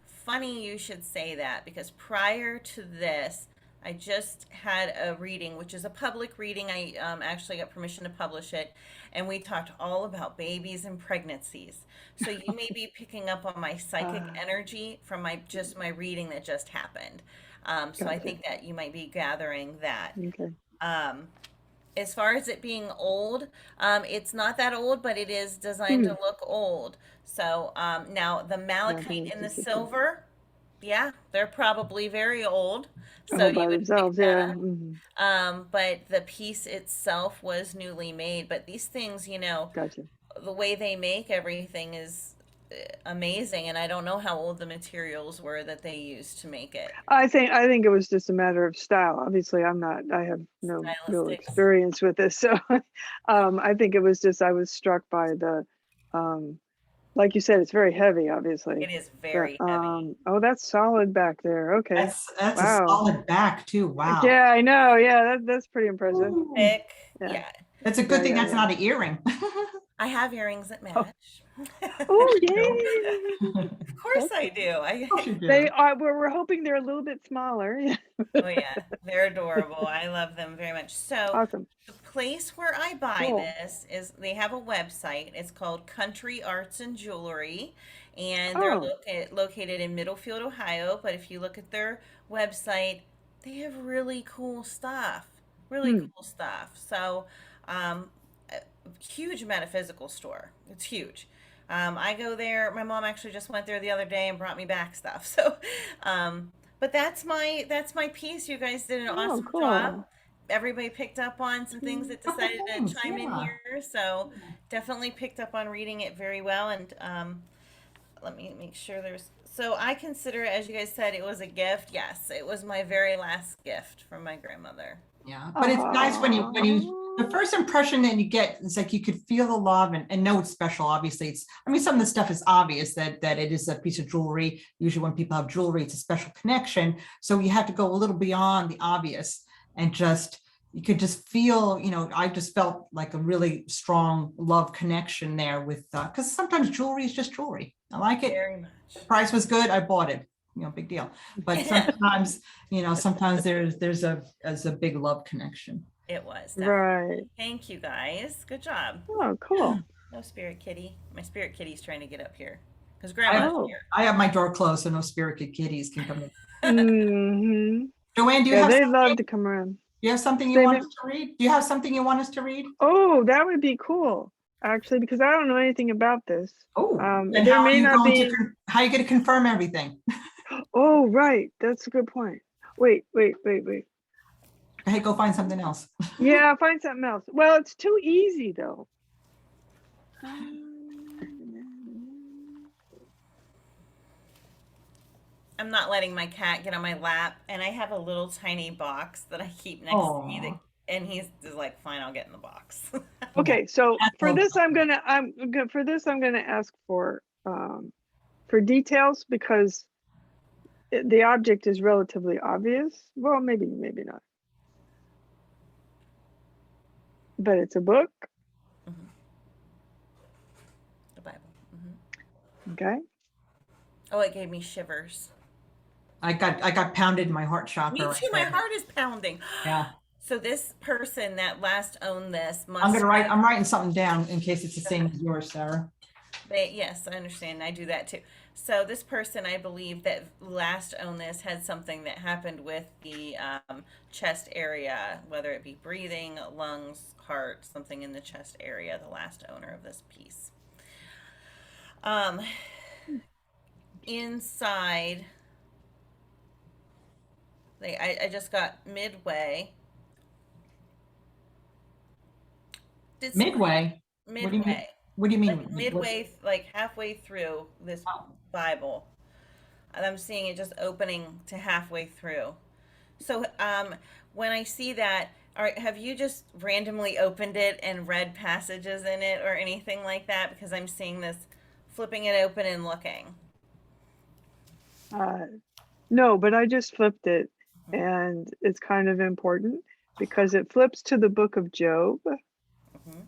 S2: funny you should say that, because prior to this, I just had a reading, which is a public reading. I actually got permission to publish it, and we talked all about babies and pregnancies. So you may be picking up on my psychic energy from my reading that just happened. So I think that you might be gathering that.
S3: Okay.
S2: As far as it being old, it's not that old, but it is designed to look old. So now the malachite and the silver, yeah, they're probably very old. So
S3: by
S2: you would
S3: themselves,
S2: pick
S3: yeah.
S2: that up. But the piece itself was newly made. But these things,
S3: Gotcha.
S2: the way they make everything is amazing, and I don't know how old the materials were that they used to make it.
S3: I think it was just a matter of style. Obviously, I have no real
S2: Stylistics.
S3: experience with this, so I think it was just I was struck by the like you said, it's very heavy, obviously.
S2: It is
S3: But,
S2: very heavy.
S3: oh, that's solid back there. Okay.
S1: That's a
S3: Wow.
S1: solid back too. Wow.
S3: Yeah, I know. Yeah, that's pretty impressive.
S1: Ooh.
S2: Thick.
S3: Yeah.
S2: Yeah.
S1: That's a good thing
S3: Yeah,
S1: that's
S3: yeah.
S1: not an earring.
S2: I have earrings that
S3: Oh.
S2: match.
S3: Oh, yay.
S2: Of course I do.
S3: They are, we're hoping they're a little bit smaller.
S2: Oh yeah, they're adorable. I love them very much. So
S3: Awesome.
S2: the place where I buy
S3: Cool.
S2: this is they have a website. It's called Country Arts and Jewelry, and they're
S3: Oh,
S2: located in Middlefield, Ohio. But if you look at their website, they have really cool stuff. Really
S3: hmm.
S2: cool stuff. So, a huge metaphysical store. It's huge. I go there. My mom actually just went there the other day and brought me back stuff. So, but that's my piece. You guys did an
S3: Oh,
S2: awesome
S3: cool.
S2: job. Everybody picked up on some things that decided
S1: Thanks,
S2: to chime in
S1: yeah.
S2: here. So definitely picked up on reading it very well. And let me make sure there's. So I consider it, as you guys said, it was a gift. Yes, it was my very last gift from my grandmother.
S1: Yeah, but it's nice when you the first impression that you get, it's like you could feel the love and know it's special. Obviously, I mean, some of the stuff is obvious that it is a piece of jewelry. Usually when people have jewelry, it's a special connection. So you have to go a little beyond the obvious and just, you could just feel, I just felt like a really strong love connection there with, because sometimes jewelry is just jewelry. I like it.
S2: Very much.
S1: The price was good, I bought it. Big deal. But sometimes, sometimes there's a big love connection.
S2: It was.
S3: Right.
S2: Definitely. Thank you guys. Good job.
S3: Oh, cool.
S2: No spirit kitty. My spirit kitty's trying to get up here because grandma's
S3: Oh.
S2: here.
S1: I have my door closed, so no spirited kitties can come in.
S3: Mm-hmm.
S1: Joanne, do you
S3: Yeah,
S1: have
S3: they
S1: something?
S3: love to come around.
S1: Do you have something you want us to read? Do you have something you want us to read?
S3: Oh, that would be cool, actually, because I don't know anything about this.
S1: Oh, and
S3: there may not be.
S1: How are you going to confirm everything?
S3: Oh, right. That's a good point. Wait.
S1: Hey, go find something else.
S3: Yeah, find something else. Well, it's too easy though.
S2: I'm not letting my cat get on my lap, and I have a little tiny box that I keep next to me.
S1: Aw.
S2: And he's just like, "Fine, I'll get in the box."
S3: Okay, so
S1: That's
S3: for
S1: okay.
S3: this, I'm gonna ask for details because the object is relatively obvious. Well, maybe not. But it's a book.
S2: The Bible.
S3: Okay.
S2: Oh, it gave me shivers.
S1: I got pounded in my heart chakra.
S2: Me
S1: right
S2: too. My
S1: there.
S2: heart is pounding.
S1: Yeah.
S2: So this person that last owned this must.
S1: I'm writing something down in case it's the same as yours, Sarah.
S2: Yes, I understand. I do that too. So this person, I believe, that last owned this had something that happened with the chest area, whether it be breathing, lungs, heart, something in the chest area. The last owner of this piece. Inside, I just got midway.
S1: Midway.
S2: Midway.
S1: What do you mean?
S2: Like midway, like halfway through this Bible. And I'm seeing it just opening to halfway through. So when I see that, have you just randomly opened it and read passages in it or anything like that? Because I'm seeing this, flipping it open and looking.
S3: No, but I just flipped it, and it's kind of important because it flips to the book of Job,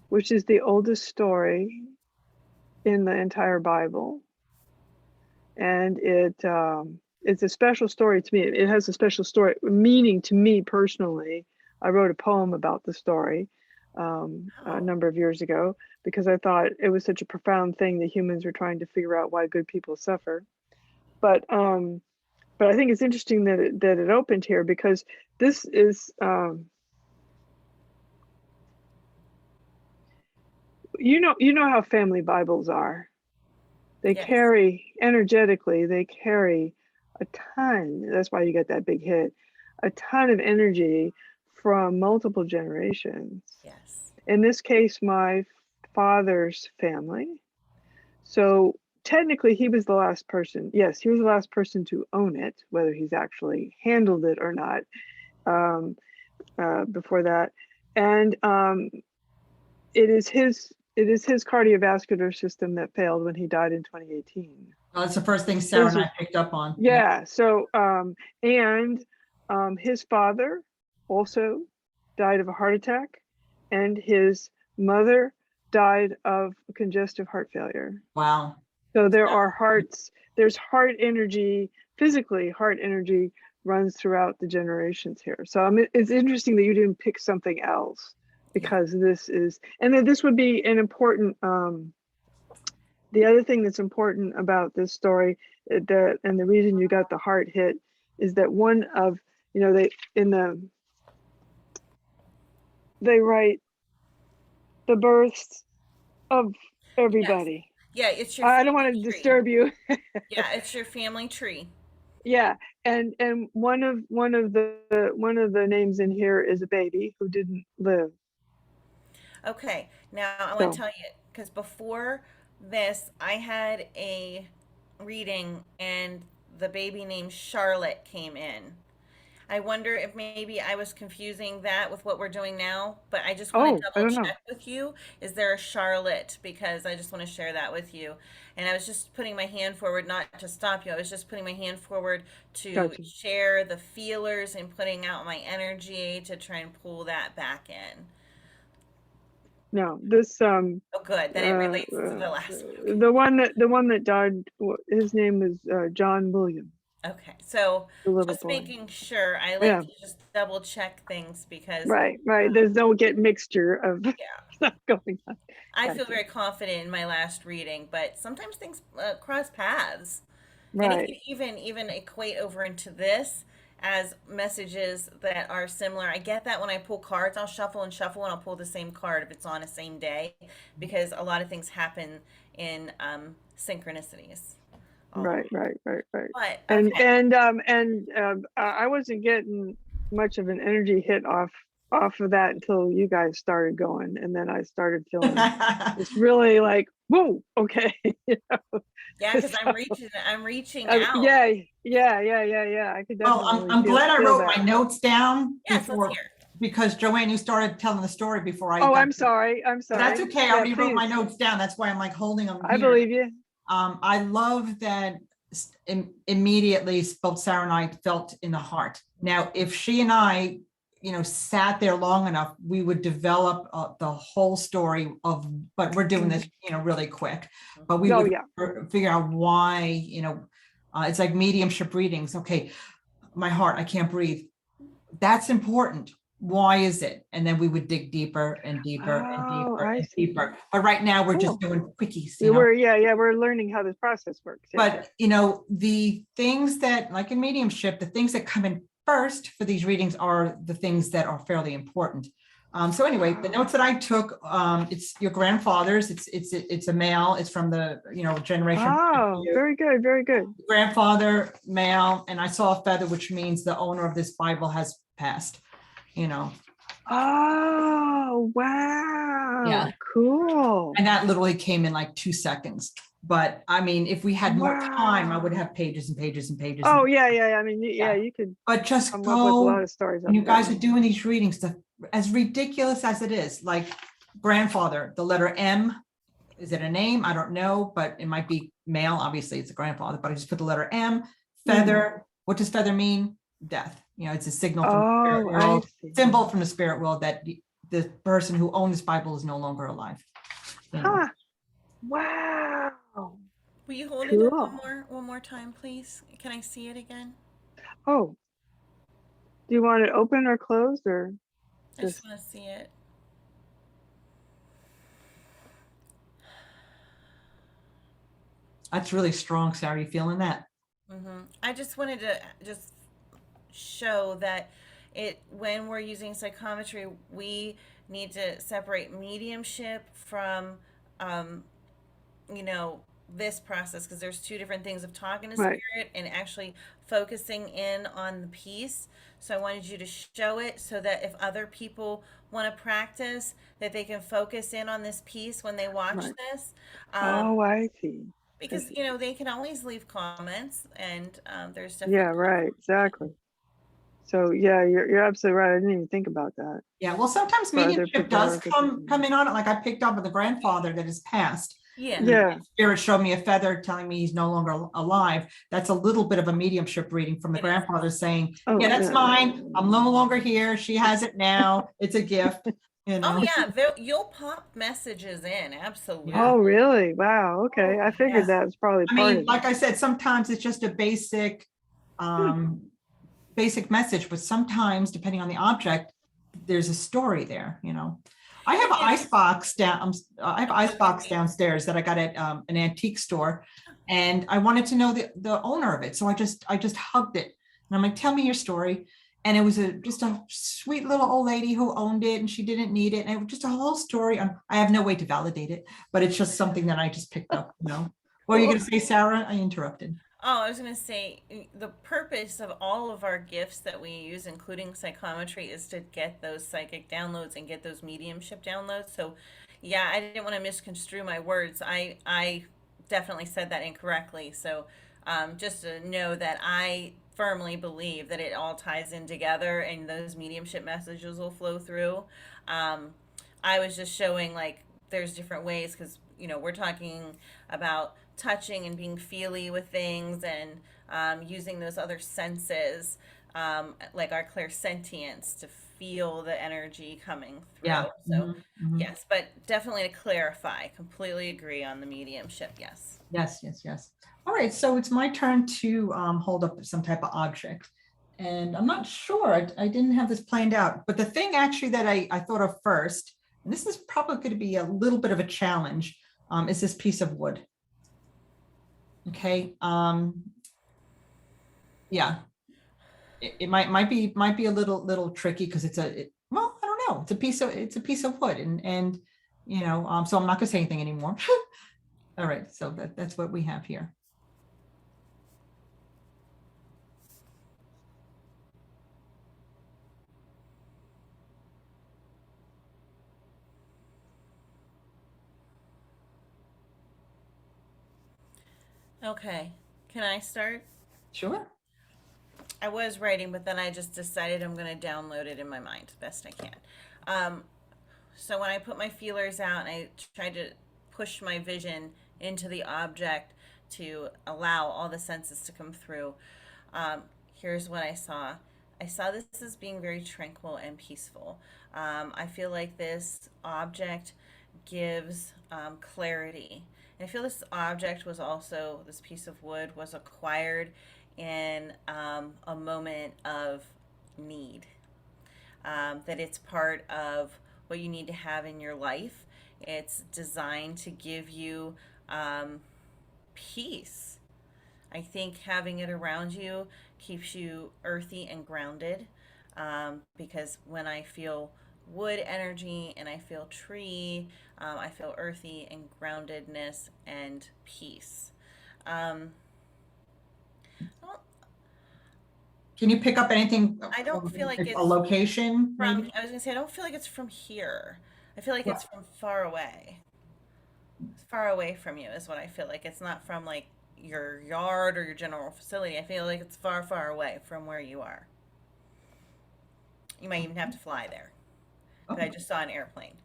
S3: which is the oldest story in the entire Bible. And it's a special story to me. It has a special story meaning to me personally. I wrote a poem about the story a number of years ago because I thought it was such a profound thing that humans are trying to figure out why good people suffer. But I think it's interesting that it opened here because this is you know how family Bibles are. They carry energetically, they carry a ton. That's why you get that big hit, a ton of energy from multiple generations.
S2: Yes.
S3: In this case, my father's family. So technically he was the last person. Yes, he was the last person to own it, whether he's actually handled it or not before that. And it is his it is his cardiovascular system that failed when he died in 2018.
S1: Oh, that's the first thing Sarah
S3: His
S1: and
S3: is-
S1: I picked up on.
S3: Yeah. So, and his father also died of a heart attack, and his mother died of congestive heart failure.
S1: Wow.
S3: So there's heart energy, physically heart energy runs throughout the generations here. So I mean, it's interesting that you didn't pick something else, because this is, and then this would be an important, the other thing that's important about this story, and the reason you got the heart hit is that one of, they write the births of everybody.
S2: Yeah, it's your
S3: I don't want
S2: family
S3: to
S2: tree.
S3: disturb you.
S2: Yeah, it's your family tree.
S3: Yeah, and one of the names in here is a baby who didn't live.
S2: Okay, now I want
S3: So,
S2: to tell you, because before this, I had a reading and the baby named Charlotte came in. I wonder if maybe I was confusing that with what we're doing now, but I just want to
S3: I
S2: double
S3: don't know.
S2: check with you. Is there a Charlotte? Because I just want to share that with you. And I was just putting my hand forward, not to stop you. I was just putting my hand forward to
S3: Gotcha.
S2: share the feelers and putting out my energy to try and pull that back in.
S3: No, this
S2: Oh, good. Then it relates to the last one.
S3: the one that died, his name was John William,
S2: Okay. So
S3: the little
S2: just
S3: boy.
S2: making sure. I like
S3: Yeah,
S2: to just double check things because
S3: right. There's no get mixture of
S2: yeah.
S3: stuff going on.
S2: I feel
S3: Gotcha.
S2: very confident in my last reading, but sometimes things cross paths, and it
S3: Right.
S2: can even equate over into this as messages that are similar. I get that when I pull cards, I'll shuffle and shuffle, and I'll pull the same card if it's on a same day, because a lot of things happen in synchronicities.
S3: Right.
S2: But
S3: And
S2: okay,
S3: I wasn't getting much of an energy hit off of that until you guys started going, and then I started feeling it's really like, whoa, okay.
S2: yeah, because
S3: So,
S2: I'm reaching out.
S3: yeah. I could
S1: Well,
S3: definitely
S1: I'm glad I
S3: feel
S1: wrote
S3: that.
S1: my notes down
S2: Yes, let's
S1: before,
S2: hear.
S1: because Joanne, you started telling the story before I
S3: Oh,
S1: got.
S3: I'm sorry.
S1: But that's okay. I
S3: Yeah,
S1: already wrote
S3: please.
S1: my notes down. That's why I'm like holding them
S3: I
S1: here.
S3: believe you.
S1: I love that immediately both Sarah and I felt in the heart. Now, if she and I, sat there long enough, we would develop the whole story of, but we're doing this, really quick. But we
S3: Oh,
S1: would
S3: yeah.
S1: figure out why, it's like mediumship readings. Okay, my heart, I can't breathe. That's important. Why is it? And then we would dig deeper and deeper and
S3: Oh,
S1: deeper
S3: I
S1: and
S3: see.
S1: deeper. But right now we're just
S3: Cool.
S1: doing quickies,
S3: We're learning how this process works. Yeah.
S1: But the things that, like in mediumship, the things that come in first for these readings are the things that are fairly important. So anyway, the notes that I took, it's your grandfather's. It's a male. It's from the generation.
S3: Oh, very good, very good.
S1: Grandfather, male, and I saw a feather, which means the owner of this Bible has passed.
S3: Oh, wow.
S1: Yeah.
S3: Cool.
S1: And that literally came in like 2 seconds. But I mean, if we had more time, I would have pages and pages and pages.
S3: Oh, yeah. I mean,
S1: Yeah.
S3: you could
S1: But just
S3: come up with a lot of stories.
S1: when you guys are doing these readings, as ridiculous as it is, like grandfather, the letter M, is it a name? I don't know, but it might be male. Obviously, it's a grandfather, but I just put the letter M. Feather. What does feather mean? Death. It's a signal from the spirit world, symbol from the spirit world that the person who owned this Bible is no longer alive.
S3: Huh. Wow.
S2: Will you hold it up one more time, please? Can I see it again?
S3: Oh. Do you want it open or closed, or
S2: I just want to see it.
S1: That's really strong, Sarah. Are you feeling that?
S2: I just wanted to just show that when we're using psychometry, we need to separate mediumship from this process, because there's two different things of talking to spirit and actually focusing in on the piece. So I wanted you to show it so that if other people want to practice, that they can focus in on this piece when they watch this.
S3: Oh, I see.
S2: Because they can always leave comments, and there's
S3: definitely exactly. So yeah, you're absolutely right. I didn't even think about that.
S1: Yeah, well, sometimes
S3: For other
S1: mediumship
S3: people
S1: does
S3: or different
S1: come in on it. Like I picked up with a grandfather that has passed.
S2: Yeah.
S1: And
S3: Yeah.
S1: the spirit showed me a feather telling me he's no longer alive. That's a little bit of a mediumship reading from the
S2: It is.
S1: grandfather saying,
S3: Oh,
S1: yeah, that's
S3: yeah.
S1: mine. I'm no longer here. She has it now. It's a gift, you know.
S2: Oh yeah, you'll pop messages in, absolutely.
S1: Yeah.
S3: Oh, really? Wow. Okay. I figured
S1: Yes.
S3: that was probably
S1: I
S3: part
S1: mean,
S3: of
S1: like
S3: it.
S1: I said, sometimes it's just a basic message, but sometimes depending on the object, there's a story there, you know. I have an ice box downstairs that I got at an antique store, and I wanted to know the owner of it. So I just hugged it. And I'm like, tell me your story. And it was just a sweet little old lady who owned it, and she didn't need it. And it was just a whole story. I have no way to validate it, but it's just something that I just picked up, you know. What are you going to say, Sarah? I interrupted.
S2: Oh, I was going to say the purpose of all of our gifts that we use, including psychometry, is to get those psychic downloads and get those mediumship downloads. So, yeah, I didn't want to misconstrue my words. I definitely said that incorrectly. So, just to know that I firmly believe that it all ties in together and those mediumship messages will flow through. I was just showing like there's different ways because, you know, we're talking about touching and being feely with things and using those other senses, like our clairsentience, to feel the energy coming through.
S1: Yeah.
S2: So,
S1: Mhm.
S2: yes, but definitely to clarify, completely agree on the mediumship. Yes.
S1: Yes. All right, so it's my turn to hold up some type of object. And I'm not sure, I didn't have this planned out, but the thing actually that I thought of first, and this is probably going to be a little bit of a challenge, is this piece of wood. Okay. Yeah, it might be a little tricky because well, I don't know. It's a piece of wood, and you know, so I'm not gonna say anything anymore. All right, so that's what we have here.
S2: Okay. Can I start?
S1: Sure.
S2: I was writing, but then I just decided I'm going to download it in my mind best I can. Um, so when I put my feelers out and I tried to push my vision into the object to allow all the senses to come through, here's what I saw. I saw this as being very tranquil and peaceful. I feel like this object gives clarity. And I feel this object was also, this piece of wood was acquired in a moment of need. That it's part of what you need to have in your life. It's designed to give you peace. I think having it around you keeps you earthy and grounded, because when I feel wood energy and I feel tree, I feel earthy and groundedness and peace. Um,
S1: Can you pick up anything?
S2: I don't feel like
S1: a
S2: it's
S1: location,
S2: from,
S1: maybe?
S2: I was gonna say, I don't feel like it's from here. I feel like it's from far away. Far away from you is what I feel like. It's not from like your yard or your general facility. I feel like it's far, far away from where you are. You might even have to fly there. But I just saw an airplane.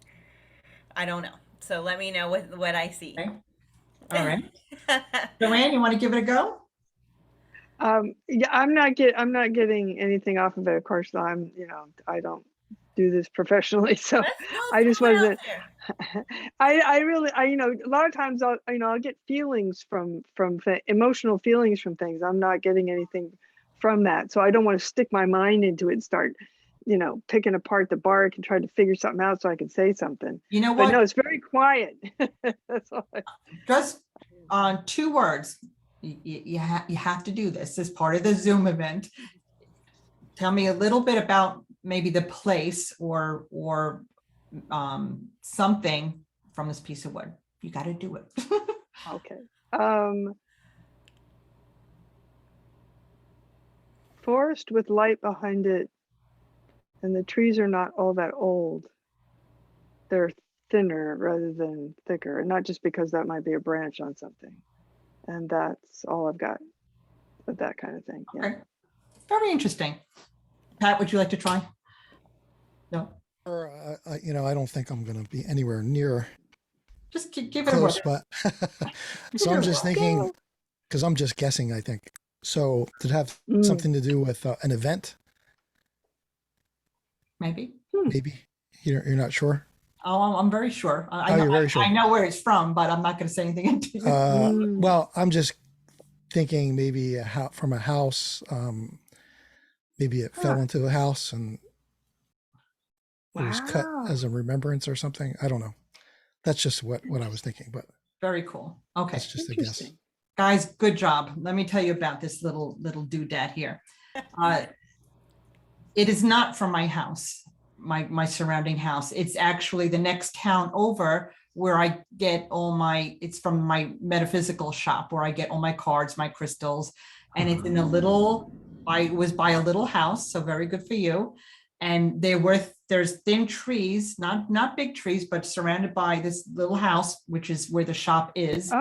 S2: I don't know. So let me know what I see.
S1: Okay. All right. Joanne, you want to give it a go?
S3: Yeah, I'm not getting anything off of it. Of course, I don't do this professionally, so I just wasn't. I really, a lot of times I'll get feelings from emotional feelings from things. I'm not getting anything from that, so I don't want to stick my mind into it and start, picking apart the bark and trying to figure something out so I can say something.
S1: You know
S3: But
S1: what?
S3: no, it's very quiet. That's all.
S1: Just on 2 words. You have to do this as part of the Zoom event. Tell me a little bit about maybe the place or something from this piece of wood. You got to do it.
S3: Okay. Forest with light behind it, and the trees are not all that old. They're thinner rather than thicker, and not just because that might be a branch on something. And that's all I've got with that kind of thing. Yeah.
S1: Okay. Very interesting. Pat, would you like to try? No,
S4: Or, I don't think I'm going to be anywhere near
S1: just give it a
S4: close,
S1: whirl.
S4: but so I'm just thinking, because I'm just guessing, I think. So did it have something to do with an event?
S1: Maybe.
S4: Maybe you're not sure.
S1: Oh, I'm very sure. I
S4: Oh,
S1: know,
S4: you're very sure.
S1: I know where it's from, but I'm not going to say anything into it.
S4: Well, I'm just thinking maybe from a house. Maybe it fell into a house and it was cut as a remembrance or something. I don't know. That's just what I was thinking, but
S1: Very cool. Okay.
S4: that's just a guess.
S1: Guys, good job. Let me tell you about this little doodad here. It is not from my house, my surrounding house. It's actually the next town over where I get all it's from my metaphysical shop where I get all my cards, my crystals, and it's in it was by a little house, so very good for you. And there's thin trees, not big trees, but surrounded by this little house, which is where the shop is.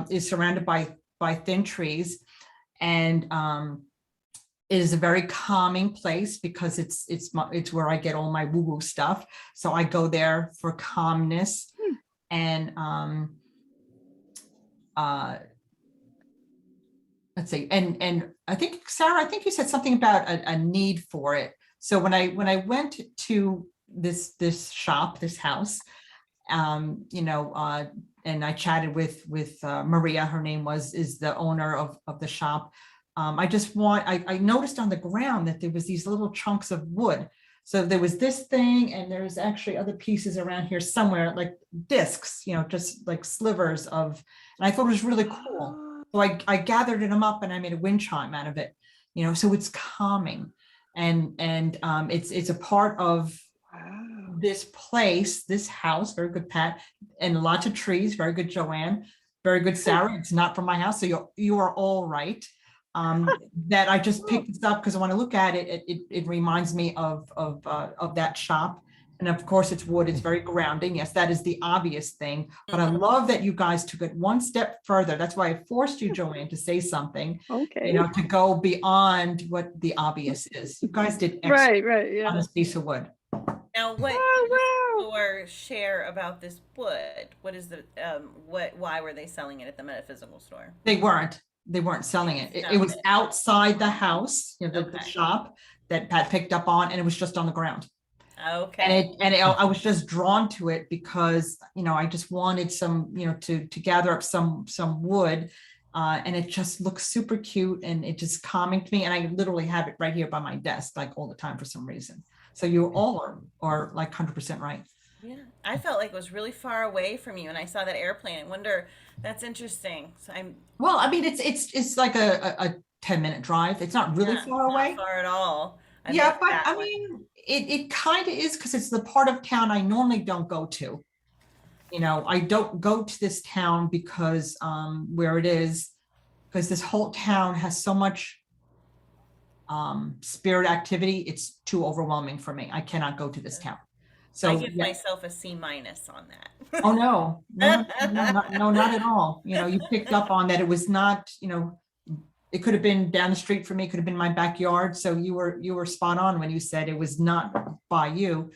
S1: Is surrounded by thin trees, and it is a very calming place because it's where I get all my woo-woo stuff. So I go there for calmness, and let's see, and I think Sarah, I think you said something about a need for it. So when I went to this shop, this house, and I chatted with Maria, her name is the owner of the shop. I noticed on the ground that there was these little chunks of wood. So there was this thing, and there's actually other pieces around here somewhere, like discs, just like slivers of, and I thought it was really cool. So I gathered them up and I made a wind chime out of it, so it's calming. And it's a part of this place, this house. Very good, Pat, and lots of trees. Very good, Joanne. Very good, Sarah. It's not from my house, so you are all right. That I just picked this up because when I look at it, it reminds me of that shop. And of course, it's wood. It's very grounding. Yes, that is the obvious thing. But I love that you guys took it one step further. That's why I forced you, Joanne, to say something. Okay. To go beyond what the obvious is. You guys did excellent on this piece of wood.
S2: Now, what your share about this wood? What is why were they selling it at the metaphysical store?
S1: They weren't selling it. It was outside the house, the shop that Pat picked up on, and it was just on the ground. Okay. And I was just drawn to it because, I just wanted some, to gather up some wood, and it just looks super cute and it just calming to me. And I literally have it right here by my desk, like all the time for some reason. So you all are like 100% right.
S2: Yeah, I felt like it was really far away from you, and I saw that airplane. I wonder, that's interesting. So
S1: well, I mean, it's like a 10-minute drive. It's not really far away.
S2: Not far at all.
S1: But I mean, it kind of is because it's the part of town I normally don't go to. I don't go to this town because where it is, because this whole town has so much spirit activity. It's too overwhelming for me. I cannot go to this town. So
S2: I give myself a C- on that.
S1: Oh no, not at all. You picked up on that. It was not, it could have been down the street for me, could have been my backyard. So you were spot on when you said it was not by you.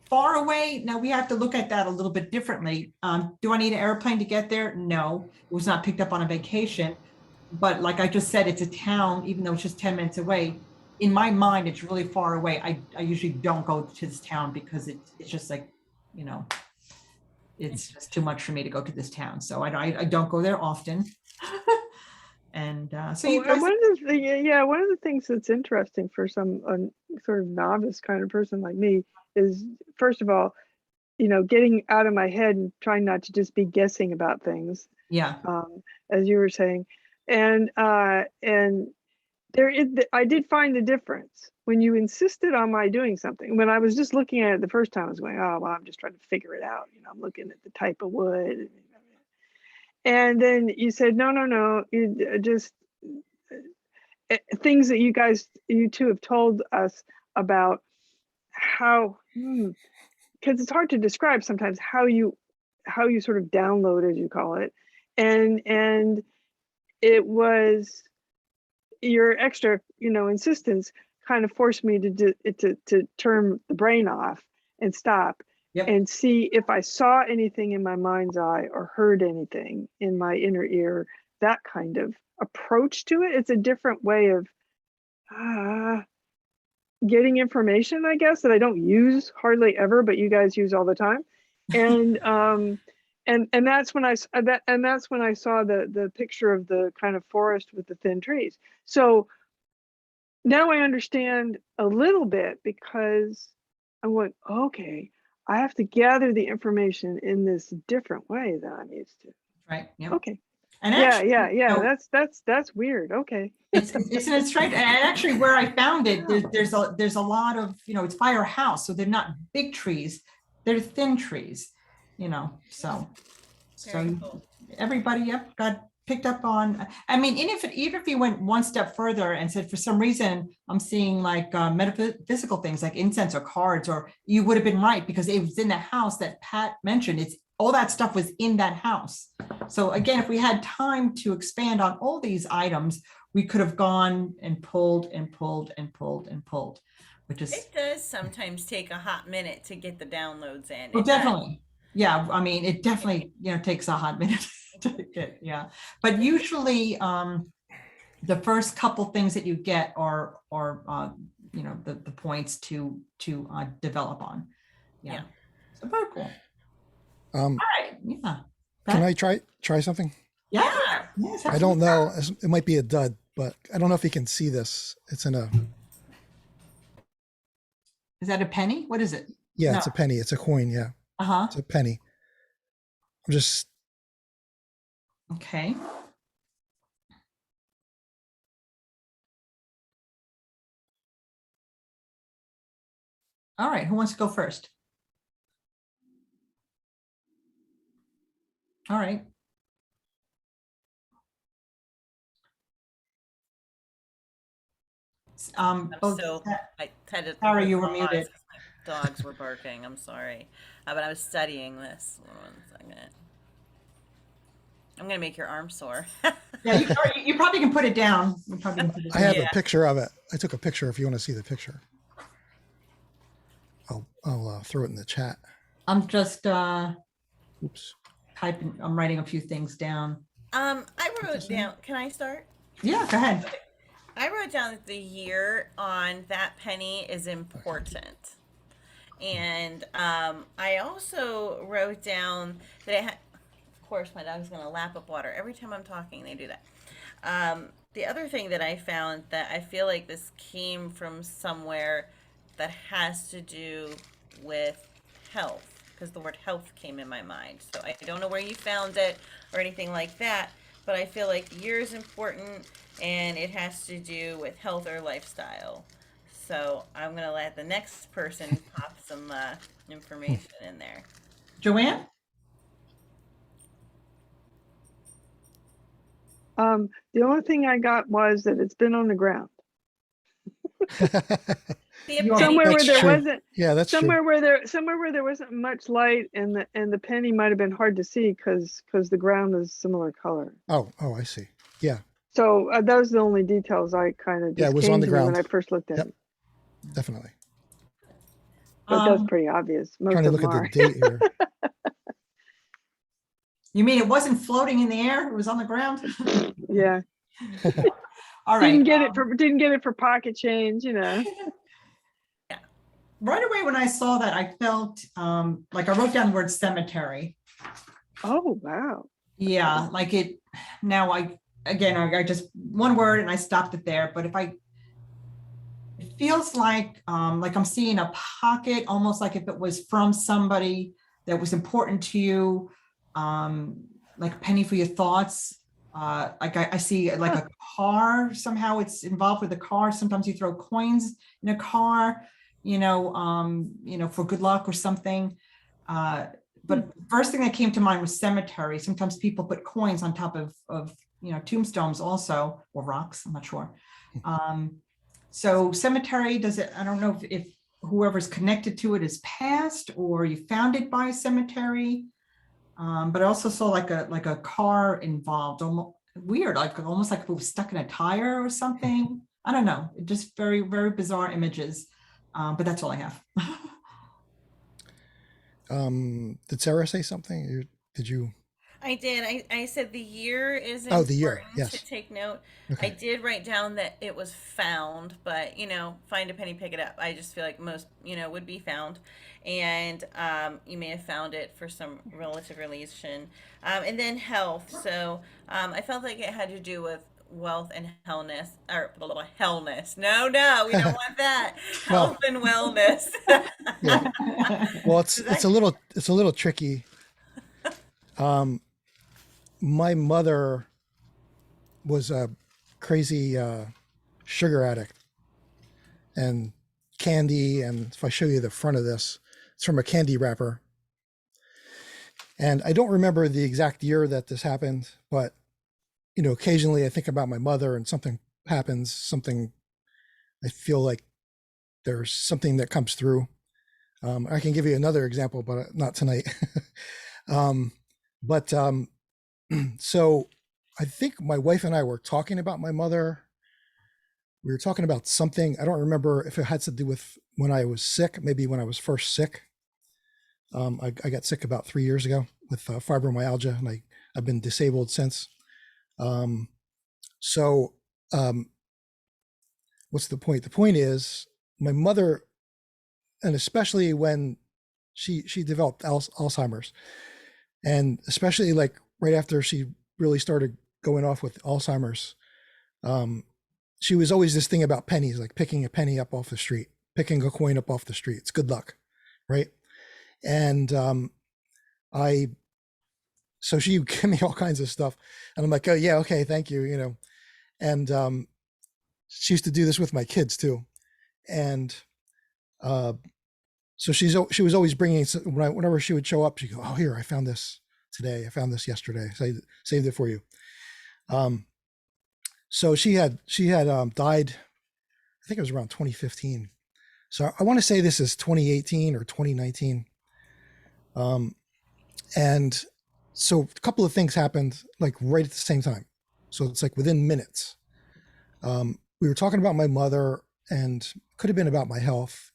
S1: Far away, now we have to look at that a little bit differently. Do I need an airplane to get there? No, it was not picked up on a vacation. But like I just said, it's a town, even though it's just 10 minutes away. In my mind, it's really far away. I usually don't go to this town because it's just like, it's just too much for me to go to this town. So I don't go there often. And so you guys,
S3: one of the things that's interesting for some sort of novice kind of person like me is, first of all, getting out of my head and trying not to just be guessing about things.
S1: Yeah.
S3: As you were saying, and I did find the difference when you insisted on my doing something. When I was just looking at it the first time, I was going, oh, well, I'm just trying to figure it out. I'm looking at the type of wood. And then you said, no, you just things that you two have told us about how, because it's hard to describe sometimes how you sort of download, as you call it. And it was your extra, insistence kind of forced me to do it, to turn the brain off and stop
S1: Yep.
S3: and see if I saw anything in my mind's eye or heard anything in my inner ear. That kind of approach to it. It's a different way of getting information, I guess, that I don't use hardly ever, but you guys use all the time. And and that's when I saw the picture of the kind of forest with the thin trees. So now I understand a little bit, because I went, okay, I have to gather the information in this different way than I'm used to.
S1: Right. Yeah.
S3: Okay.
S1: And
S3: Yeah,
S1: actually,
S3: yeah.
S1: you know,
S3: That's weird. Okay.
S1: isn't it strange? And actually, where I found it, there's a lot of, you know, it's by our house, so they're not big trees, they're thin trees, you know. So
S2: Very cool.
S1: everybody, yep, got picked up on. I mean, even if you went one step further and said, for some reason, I'm seeing like metaphysical things like incense or cards, or you would have been right, because it was in the house that Pat mentioned. It's all that stuff was in that house. So again, if we had time to expand on all these items, we could have gone and pulled and pulled and pulled and pulled, which is
S2: It does sometimes take a hot minute to get the downloads in.
S1: well,
S2: It does.
S1: definitely. Yeah, I mean, it definitely, you know, takes a hot minute to get, yeah. But usually the first couple things that you get are you know, the points to develop on. Yeah.
S2: Yeah.
S1: So very cool. All right. Yeah.
S4: Can I try something?
S1: Yeah.
S2: Yeah.
S1: Yes,
S4: I don't
S1: absolutely.
S4: know. It might be a dud, but I don't know if you can see this. It's in a,
S1: Is that a penny? What is it?
S4: yeah, it's
S1: No.
S4: a penny. It's a coin. Yeah,
S1: Uh-huh.
S4: it's a penny. I'm just,
S1: Okay. All right. Who wants to go first? All right.
S2: I'm
S1: Both
S2: so, I had to.
S1: Sarah, you were
S2: pause
S1: muted.
S2: 'cause my dogs were barking. I'm sorry. But I was studying this. 1 second. I'm gonna make your arm sore.
S1: Yeah, you probably can put it down. You probably can put it
S4: I
S1: down.
S4: have
S2: Yeah.
S4: a picture of it. I took a picture if you want to see the picture. I'll throw it in the chat.
S1: I'm just
S4: Oops.
S1: typing, I'm writing a few things down.
S2: I wrote down, can I start?
S1: Yeah, go ahead.
S2: I wrote down that the year on that penny is important. And I also wrote down that it had, of course, my dog's going to lap up water. Every time I'm talking, they do that. The other thing that I found, that I feel like this came from somewhere that has to do with health, because the word health came in my mind. So I don't know where you found it or anything like that, but I feel like year is important, and it has to do with health or lifestyle. So I'm going to let the next person pop some information in there.
S1: Joanne?
S3: The only thing I got was that it's been on the ground.
S2: See, a
S1: You are-
S2: penny
S3: Somewhere where
S4: That's
S3: there
S4: true.
S3: wasn't
S4: Yeah, that's true.
S3: somewhere where there wasn't much light, and the penny might have been hard to see because the ground is similar color.
S4: Oh, I see. Yeah,
S3: So those are the only details I kind of
S4: Yeah, it
S3: just
S4: was
S3: came
S4: on the
S3: to me when
S4: ground.
S3: I first looked at
S4: Yep.
S3: it.
S4: definitely.
S3: But that's
S1: Um,
S3: pretty obvious. Most
S4: Trying to
S3: of
S4: look
S3: them
S4: at
S3: are.
S4: the date here.
S1: You mean it wasn't floating in the air? It was on the ground?
S3: Yeah.
S1: All right.
S3: Didn't get it for pocket change, you know.
S1: Right away when I saw that, I felt like I wrote down the word cemetery.
S3: Oh wow.
S1: Yeah, like it, now I just, one word and I stopped it there, but it feels like I'm seeing a pocket, almost like if it was from somebody that was important to you, like a penny for your thoughts. Like I see like a car, somehow it's involved with a car. Sometimes you throw coins in a car, you know, for good luck or something. But first thing that came to mind was cemetery. Sometimes people put coins on top of you know, tombstones also, or rocks, I'm not sure. So cemetery, does it, I don't know if whoever's connected to it is passed or you found it by a cemetery. But I also saw like a car involved, almost weird, like almost like if it was stuck in a tire or something. I don't know, just very, very bizarre images. But that's all I have.
S4: Did Sarah say something? Did you?
S2: I did. I said the year is
S4: Oh, the year.
S2: important
S4: Yes.
S2: to take note. I
S4: Okay.
S2: did write down that it was found, but find a penny, pick it up. I just feel like most, would be found. And you may have found it for some relative relation. And then health. So I felt like it had to do with wealth and hellness, or blah, blah, blah, hellness. No, we don't want that.
S4: Well,
S2: Health and wellness.
S4: yeah. Well, it's
S2: Does
S4: a little tricky. My mother was a crazy sugar addict and candy. And if I show you the front of this, it's from a candy wrapper. And I don't remember the exact year that this happened, but occasionally I think about my mother and something happens, I feel like there's something that comes through. I can give you another example, but not tonight. So I think my wife and I were talking about my mother. We were talking about something. I don't remember if it had to do with when I was sick, maybe when I was first sick. I got sick about 3 years ago with fibromyalgia, and I've been disabled since. What's the point? The point is my mother, and especially when she developed Alzheimer's, and especially like right after she really started going off with Alzheimer's, she was always this thing about pennies, like picking a penny up off the street, picking a coin up off the street. It's good luck, right? And so she would give me all kinds of stuff, and I'm like, oh yeah, okay, thank you, And she used to do this with my kids too, and so she was always bringing, whenever she would show up, she'd go, oh, here, I found this today, I found this yesterday, saved it for you. So she had died, I think it was around 2015. So I want to say this is 2018 or 2019. And so a couple of things happened like right at the same time. So it's like within minutes. We were talking about my mother, and could have been about my health.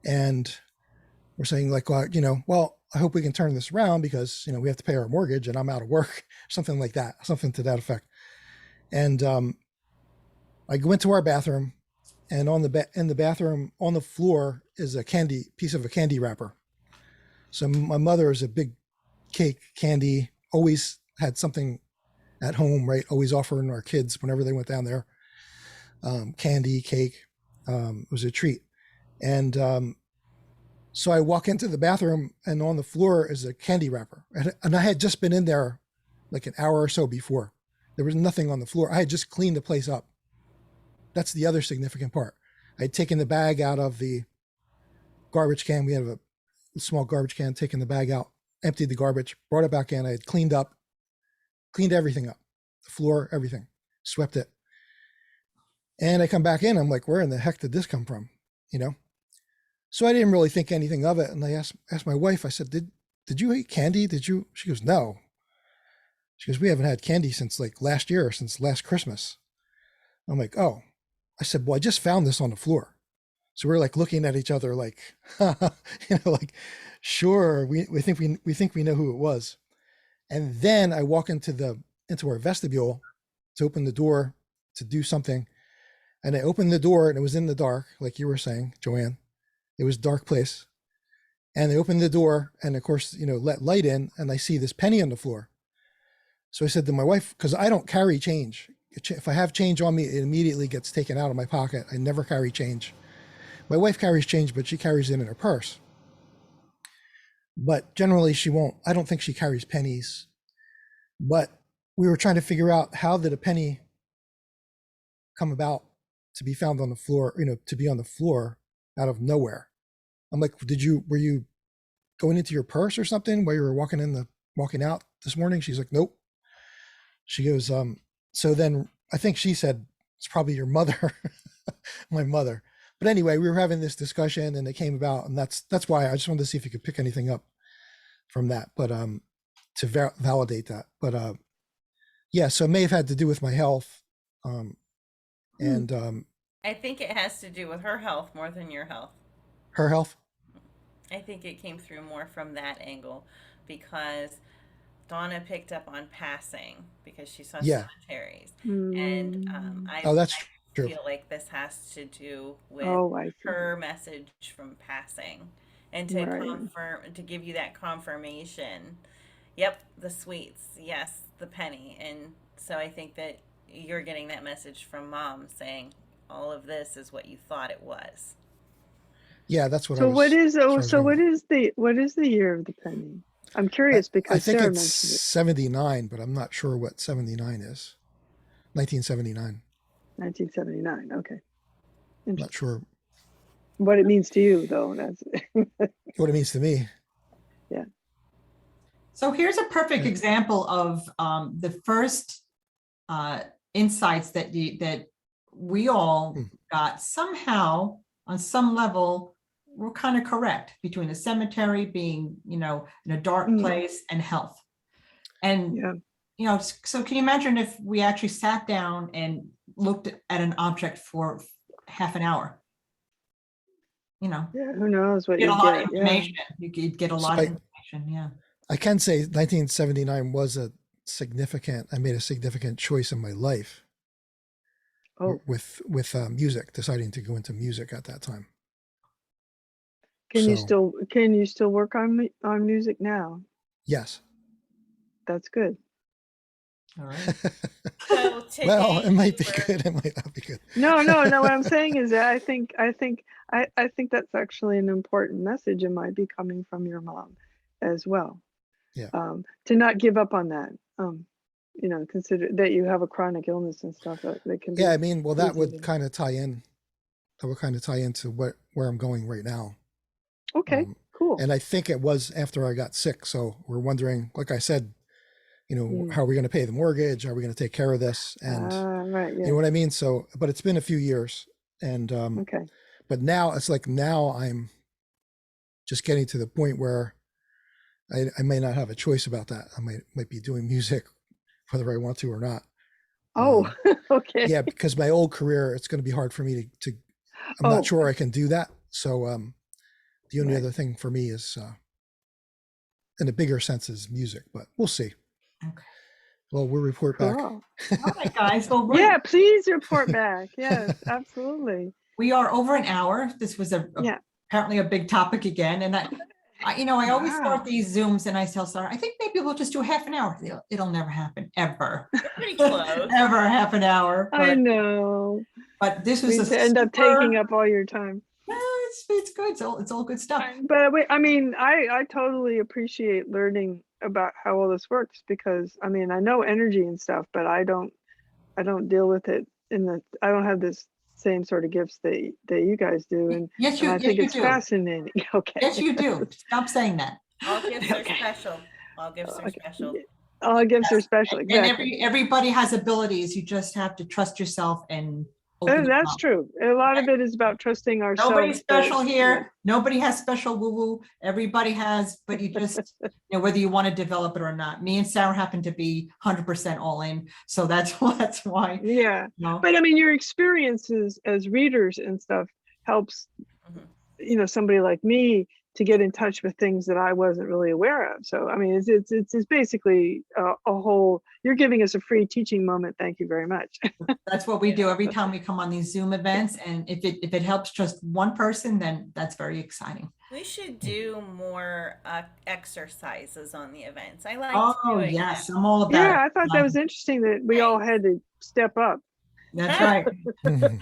S4: And we're saying like, well, I hope we can turn this around because, we have to pay our mortgage and I'm out of work, something like that, something to that effect. And I went to our bathroom, and in the bathroom on the floor is a piece of a candy wrapper. So my mother is a big cake candy, always had something at home, right? Always offering our kids whenever they went down there, candy, cake, was a treat. And so I walk into the bathroom, and on the floor is a candy wrapper. And I had just been in there like an hour or so before. There was nothing on the floor. I had just cleaned the place up. That's the other significant part. I had taken the bag out of the garbage can. We have a small garbage can, taken the bag out, emptied the garbage, brought it back in. I had cleaned everything up, the floor, everything, swept it. And I come back in, I'm like, where in the heck did this come from? So I didn't really think anything of it. And I asked my wife, I said, did you eat candy? She goes, no. She goes, we haven't had candy since like last year, since last Christmas. I'm like, oh. I said, well, I just found this on the floor. So we're like looking at each other like, like, sure, we think we know who it was. And then I walk into our vestibule to open the door to do something. And I opened the door, and it was in the dark, like you were saying, Joanne. It was a dark place. And I opened the door, and of course, let light in, and I see this penny on the floor. So I said to my wife, because I don't carry change. If I have change on me, it immediately gets taken out of my pocket. I never carry change. My wife carries change, but she carries it in her purse. But generally she won't. I don't think she carries pennies. But we were trying to figure out, how did a penny come about to be found on the floor, to be on the floor out of nowhere? I'm like, were you going into your purse or something while you were walking out this morning? She's like, nope. She goes, so then I think she said, it's probably your mother, my mother. But anyway, we were having this discussion, and it came about, and that's why I just wanted to see if you could pick anything up from that, but to validate that. But yeah, so it may have had to do with my health. And
S2: I think it has to do with her health more than your health.
S4: her health.
S2: I think it came through more from that angle because Donna picked up on passing because she saw
S4: Yeah.
S2: cemeteries. And
S3: Mm.
S2: I
S4: Oh, that's true.
S2: feel like this has to do with
S3: Oh, I see.
S2: her message from passing and to
S3: Right.
S2: confirm, to give you that confirmation. Yep, the sweets. Yes, the penny. And so I think that you're getting that message from mom saying all of this is what you thought it was.
S4: Yeah, that's what I
S3: So
S4: was.
S3: what is
S4: that's what I was
S3: so
S4: going
S3: what is the year of the penny? I'm
S4: with.
S3: curious
S4: I
S3: because
S4: think
S3: Sarah
S4: it's
S3: mentioned it.
S4: 79, but I'm not sure what 79 is. 1979.
S3: 1979. Okay.
S4: I'm not sure
S3: What it means to you, though. That's
S4: what it means to me.
S3: yeah.
S1: So here's a perfect
S4: Yeah.
S1: example of the first insights that we all got somehow on some level were kind of correct, between the cemetery being, in a dark place and health. And,
S3: Yeah.
S1: so can you imagine if we actually sat down and looked at an object for half an hour?
S3: Yeah. Who knows what
S1: Get
S3: you
S1: a lot
S3: get?
S1: of information. You'd get a lot of information. Yeah.
S4: I can say 1979 was I made a significant choice in my life.
S3: Oh,
S4: With music, deciding to go into music at that time.
S3: can you
S4: So,
S3: still work on music now?
S4: yes.
S3: That's good.
S1: All right.
S2: So today
S4: Well, it might be good. It might not be good.
S3: No. What I'm saying is that I think that's actually an important message. It might be coming from your mom as well.
S4: Yeah.
S3: To not give up on that. Consider that you have a chronic illness and stuff that can be.
S4: Yeah, I mean, well, that
S3: easy
S4: would
S3: to-
S4: kind of tie in. That would kind of tie into where I'm going right now.
S3: Okay, cool.
S4: And I think it was after I got sick. So we're wondering, like I said, how are we going to pay the mortgage? Are we going to take care of this? And
S3: Right, yeah.
S4: you know what I mean? So, but it's been a few years, and
S3: Okay.
S4: but now it's like now I'm just getting to the point where I may not have a choice about that. I might be doing music whether I want to or not.
S3: Oh, okay.
S4: Yeah, because my old career, it's going to be hard for me to I'm not sure I can do that. So the only other thing for me is in a bigger sense is music, but we'll see.
S1: Okay.
S4: Well, we'll report back.
S3: Cool.
S1: All right, guys. Well,
S3: Yeah, please report back. Yes, absolutely.
S1: we are over an hour. This was apparently a big topic again. And I always start these Zooms and I tell Sarah, I think maybe we'll just do a half an hour. It'll never happen, ever.
S2: You're pretty close.
S1: Ever a half an hour.
S3: I know.
S1: But this was
S3: We end up taking up all your time.
S1: No, it's good. It's all good stuff.
S3: But I totally appreciate learning about how all this works because I know energy and stuff, but I don't deal with it I don't have this same sort of gifts that you guys do, and I think it's fascinating. Okay.
S1: Yes, you do. Stop saying that.
S2: All gifts are special. All gifts are special.
S3: All gifts are special. Exactly.
S1: And everybody has abilities. You just have to trust yourself and
S3: that's true. A lot of it is about trusting ourselves.
S1: Nobody's special here. Nobody has special woo-woo. Everybody has, but you just, whether you want to develop it or not. Me and Sarah happen to be 100% all in. So that's why.
S3: Yeah. But your experiences as readers and stuff helps, somebody like me to get in touch with things that I wasn't really aware of. So, it's basically a whole, you're giving us a free teaching moment. Thank you very much.
S1: That's what we do every time we come on these Zoom events. And if it helps just one person, then that's very exciting.
S2: We should do more exercises on the events. I like doing
S1: yes,
S2: that.
S1: I'm all about it.
S3: Yeah, I thought that was interesting that we all had to step up.
S1: That's right.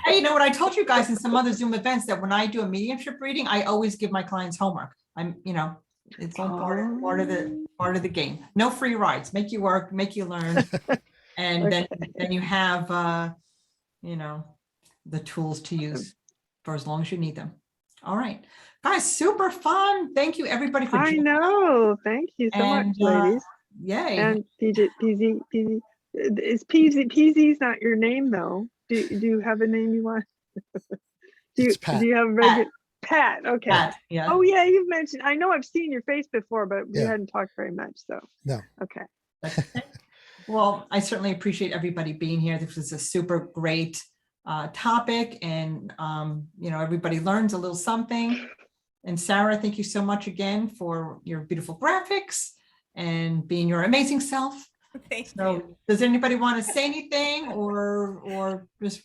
S1: Hey, what I told you guys in some other Zoom events that when I do a mediumship reading, I always give my clients homework. It's all part of the game. No free rides. Make you work, make you learn, and then you have the tools to use for as long as you need them. All right, guys, super fun. Thank you everybody for joining.
S3: I know. Thank you so much, ladies.
S1: Yay.
S3: And PZ. Is PZ's not your name though? Do you have a name you want?
S4: It's Pat.
S3: Do you have a regular Pat? Okay.
S1: Pat, yeah.
S3: Oh yeah, you've mentioned. I know I've seen your face before, but we hadn't talked very much. So
S4: no.
S3: Okay.
S1: Well, I certainly appreciate everybody being here. This was a super great topic, and everybody learns a little something. And Sarah, thank you so much again for your beautiful graphics and being your amazing self.
S2: Thank
S1: So
S2: you.
S1: does anybody want to say anything or just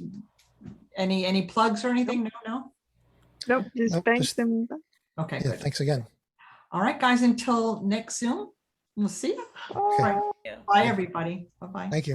S1: any plugs or anything? No?
S3: Nope, just
S4: Nope,
S3: thanks
S4: just-
S3: them.
S1: Okay,
S4: Yeah,
S1: good.
S4: thanks again.
S1: All right, guys, until next Zoom, we'll see you.
S3: Bye.
S1: Bye, everybody. Bye-bye.
S4: Thank you.